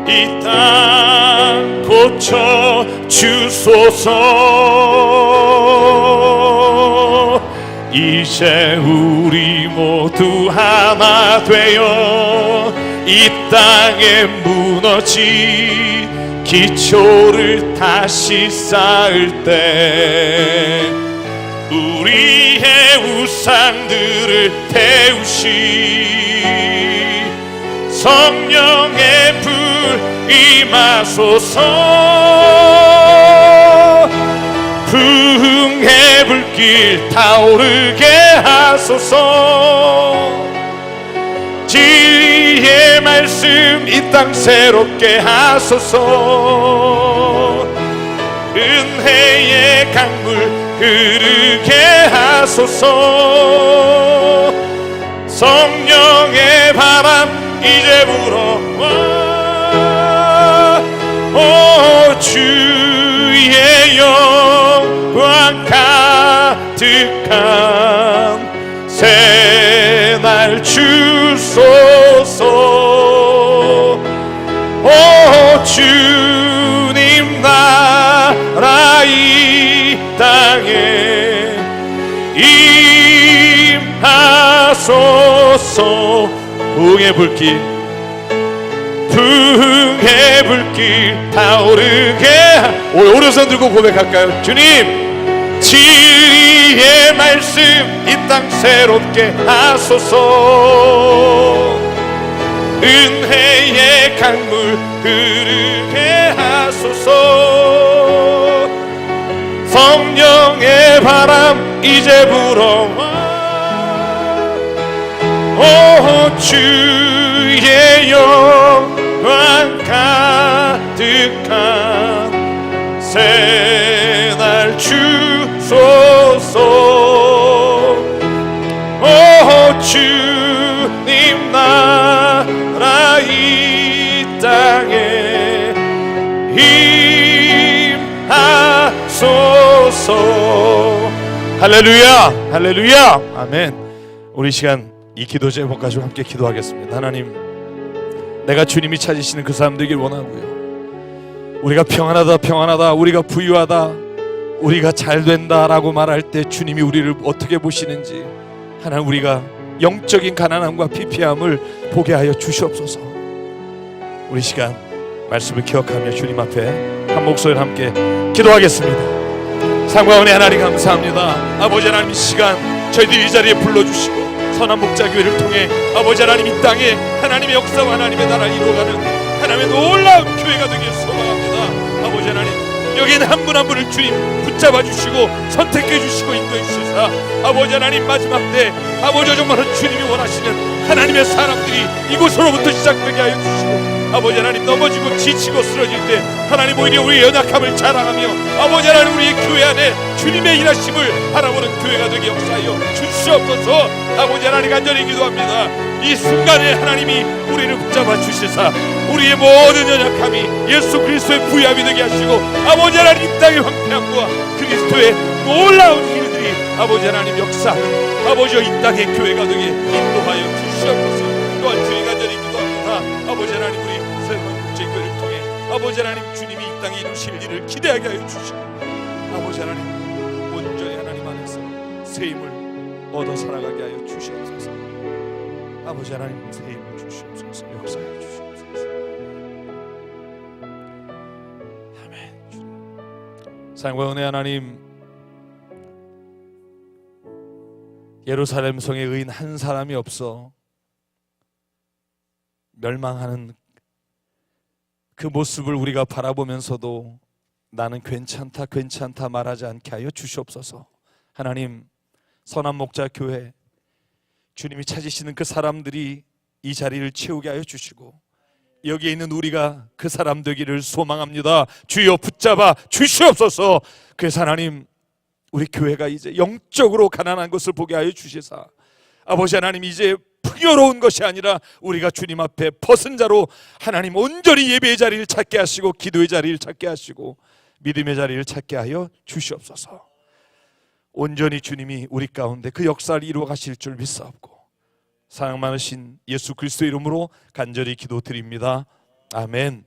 [SPEAKER 2] 이 땅 고쳐 주소서. 이제 우리 모두 하나 되어 이 땅에 무너진 기초를 다시 쌓을 때 우리의 우상들을 태우시. 성령의 불 임하소서. 부흥의 불길 타오르게 하소서. 진리의 말씀 이 땅 새롭게 하소서. 은혜의 강물 흐르게 하소서. 성령의 바람 이제 불어와. 오 주의 영광 가득한 새날 주소서. 오 주님 나라 이 땅에 임하소서. 부흥의 불길 부흥의 불길 타오르게. 오른손 들고 고백할까요? 주님 진리의 말씀 이 땅 새롭게 하소서. 은혜의 강물 흐르게 하소서. 성령의 바람 이제 불어와. 오 주의 영광 가득한 새날 주소서. 오 주님 나라 이 땅에 임하소서. 할렐루야 할렐루야 아멘. 우리 시간 이 기도 제목 가지고 함께 기도하겠습니다. 하나님, 내가 주님이 찾으시는 그 사람 되길 원하고요. 우리가 평안하다 평안하다, 우리가 부유하다, 우리가 잘된다라고 말할 때 주님이 우리를 어떻게 보시는지 하나님, 우리가 영적인 가난함과 피폐함을 보게 하여 주시옵소서. 우리 시간 말씀을 기억하며 주님 앞에 한 목소리로 함께 기도하겠습니다. 상과 은혜 하나님 감사합니다. 아버지 하나님, 이 시간 저희들 이 자리에 불러주시고 선한 목자교회를 통해 아버지 하나님 이 땅에 하나님의 역사와 하나님의 나라를 이루어가는 하나님의 놀라운 교회가 되길 소망합니다. 아버지 하나님, 여기에는 한 분 한 분을 주님 붙잡아 주시고 선택해 주시고 인도해 주셔서 아버지 하나님, 마지막 때 아버지 정말 주님이 원하시는 하나님의 사람들이 이곳으로부터 시작되게 하여 주시고, 아버지 하나님 넘어지고 지치고 쓰러질 때 하나님 오히려 우리의 연약함을 자랑하며 아버지 하나님 우리의 교회 안에 주님의 일하심을 바라보는 교회가 되게 역사하여 주시옵소서. 아버지 하나님 간절히 기도합니다. 이 순간에 하나님이 우리를 붙잡아 주시사 우리의 모든 연약함이 예수 그리스도의 부유함이 되게 하시고 아버지 하나님 이 땅의 황폐함과 그리스도의 놀라운 일들이 아버지 하나님 역사하는 아버지여 이 땅의 교회가 되게 인도하여 주시옵소서. 또한 주의 간절히 기도합니다. 아버지 하나님, 우리 새로운 국제교회를 통해 아버지 하나님 주님이 이 땅에 이루실 일을 기대하게 하여 주시고 아버지 하나님 온전히 하나님 안에서 새 힘을 얻어 살아가게 하여 주시옵소서. 아버지 하나님 새 힘을 주시옵소서. 역사해 주시옵소서. 아멘. 사랑과 은혜 하나님, 예루살렘 성에 의인 한 사람이 없어 멸망하는 그 모습을 우리가 바라보면서도 나는 괜찮다 괜찮다 말하지 않게 하여 주시옵소서. 하나님, 선한 목자 교회 주님이 찾으시는 그 사람들이 이 자리를 채우게 하여 주시고 여기에 있는 우리가 그 사람 되기를 소망합니다. 주여 붙잡아 주시옵소서. 그래서 하나님, 우리 교회가 이제 영적으로 가난한 것을 보게 하여 주시사 아버지 하나님, 이제 풍요로운 것이 아니라 우리가 주님 앞에 벗은 자로 하나님 온전히 예배의 자리를 찾게 하시고 기도의 자리를 찾게 하시고 믿음의 자리를 찾게 하여 주시옵소서. 온전히 주님이 우리 가운데 그 역사를 이루어 가실 줄 믿사옵고 사랑 많으신 예수 그리스도 이름으로 간절히 기도드립니다. 아멘.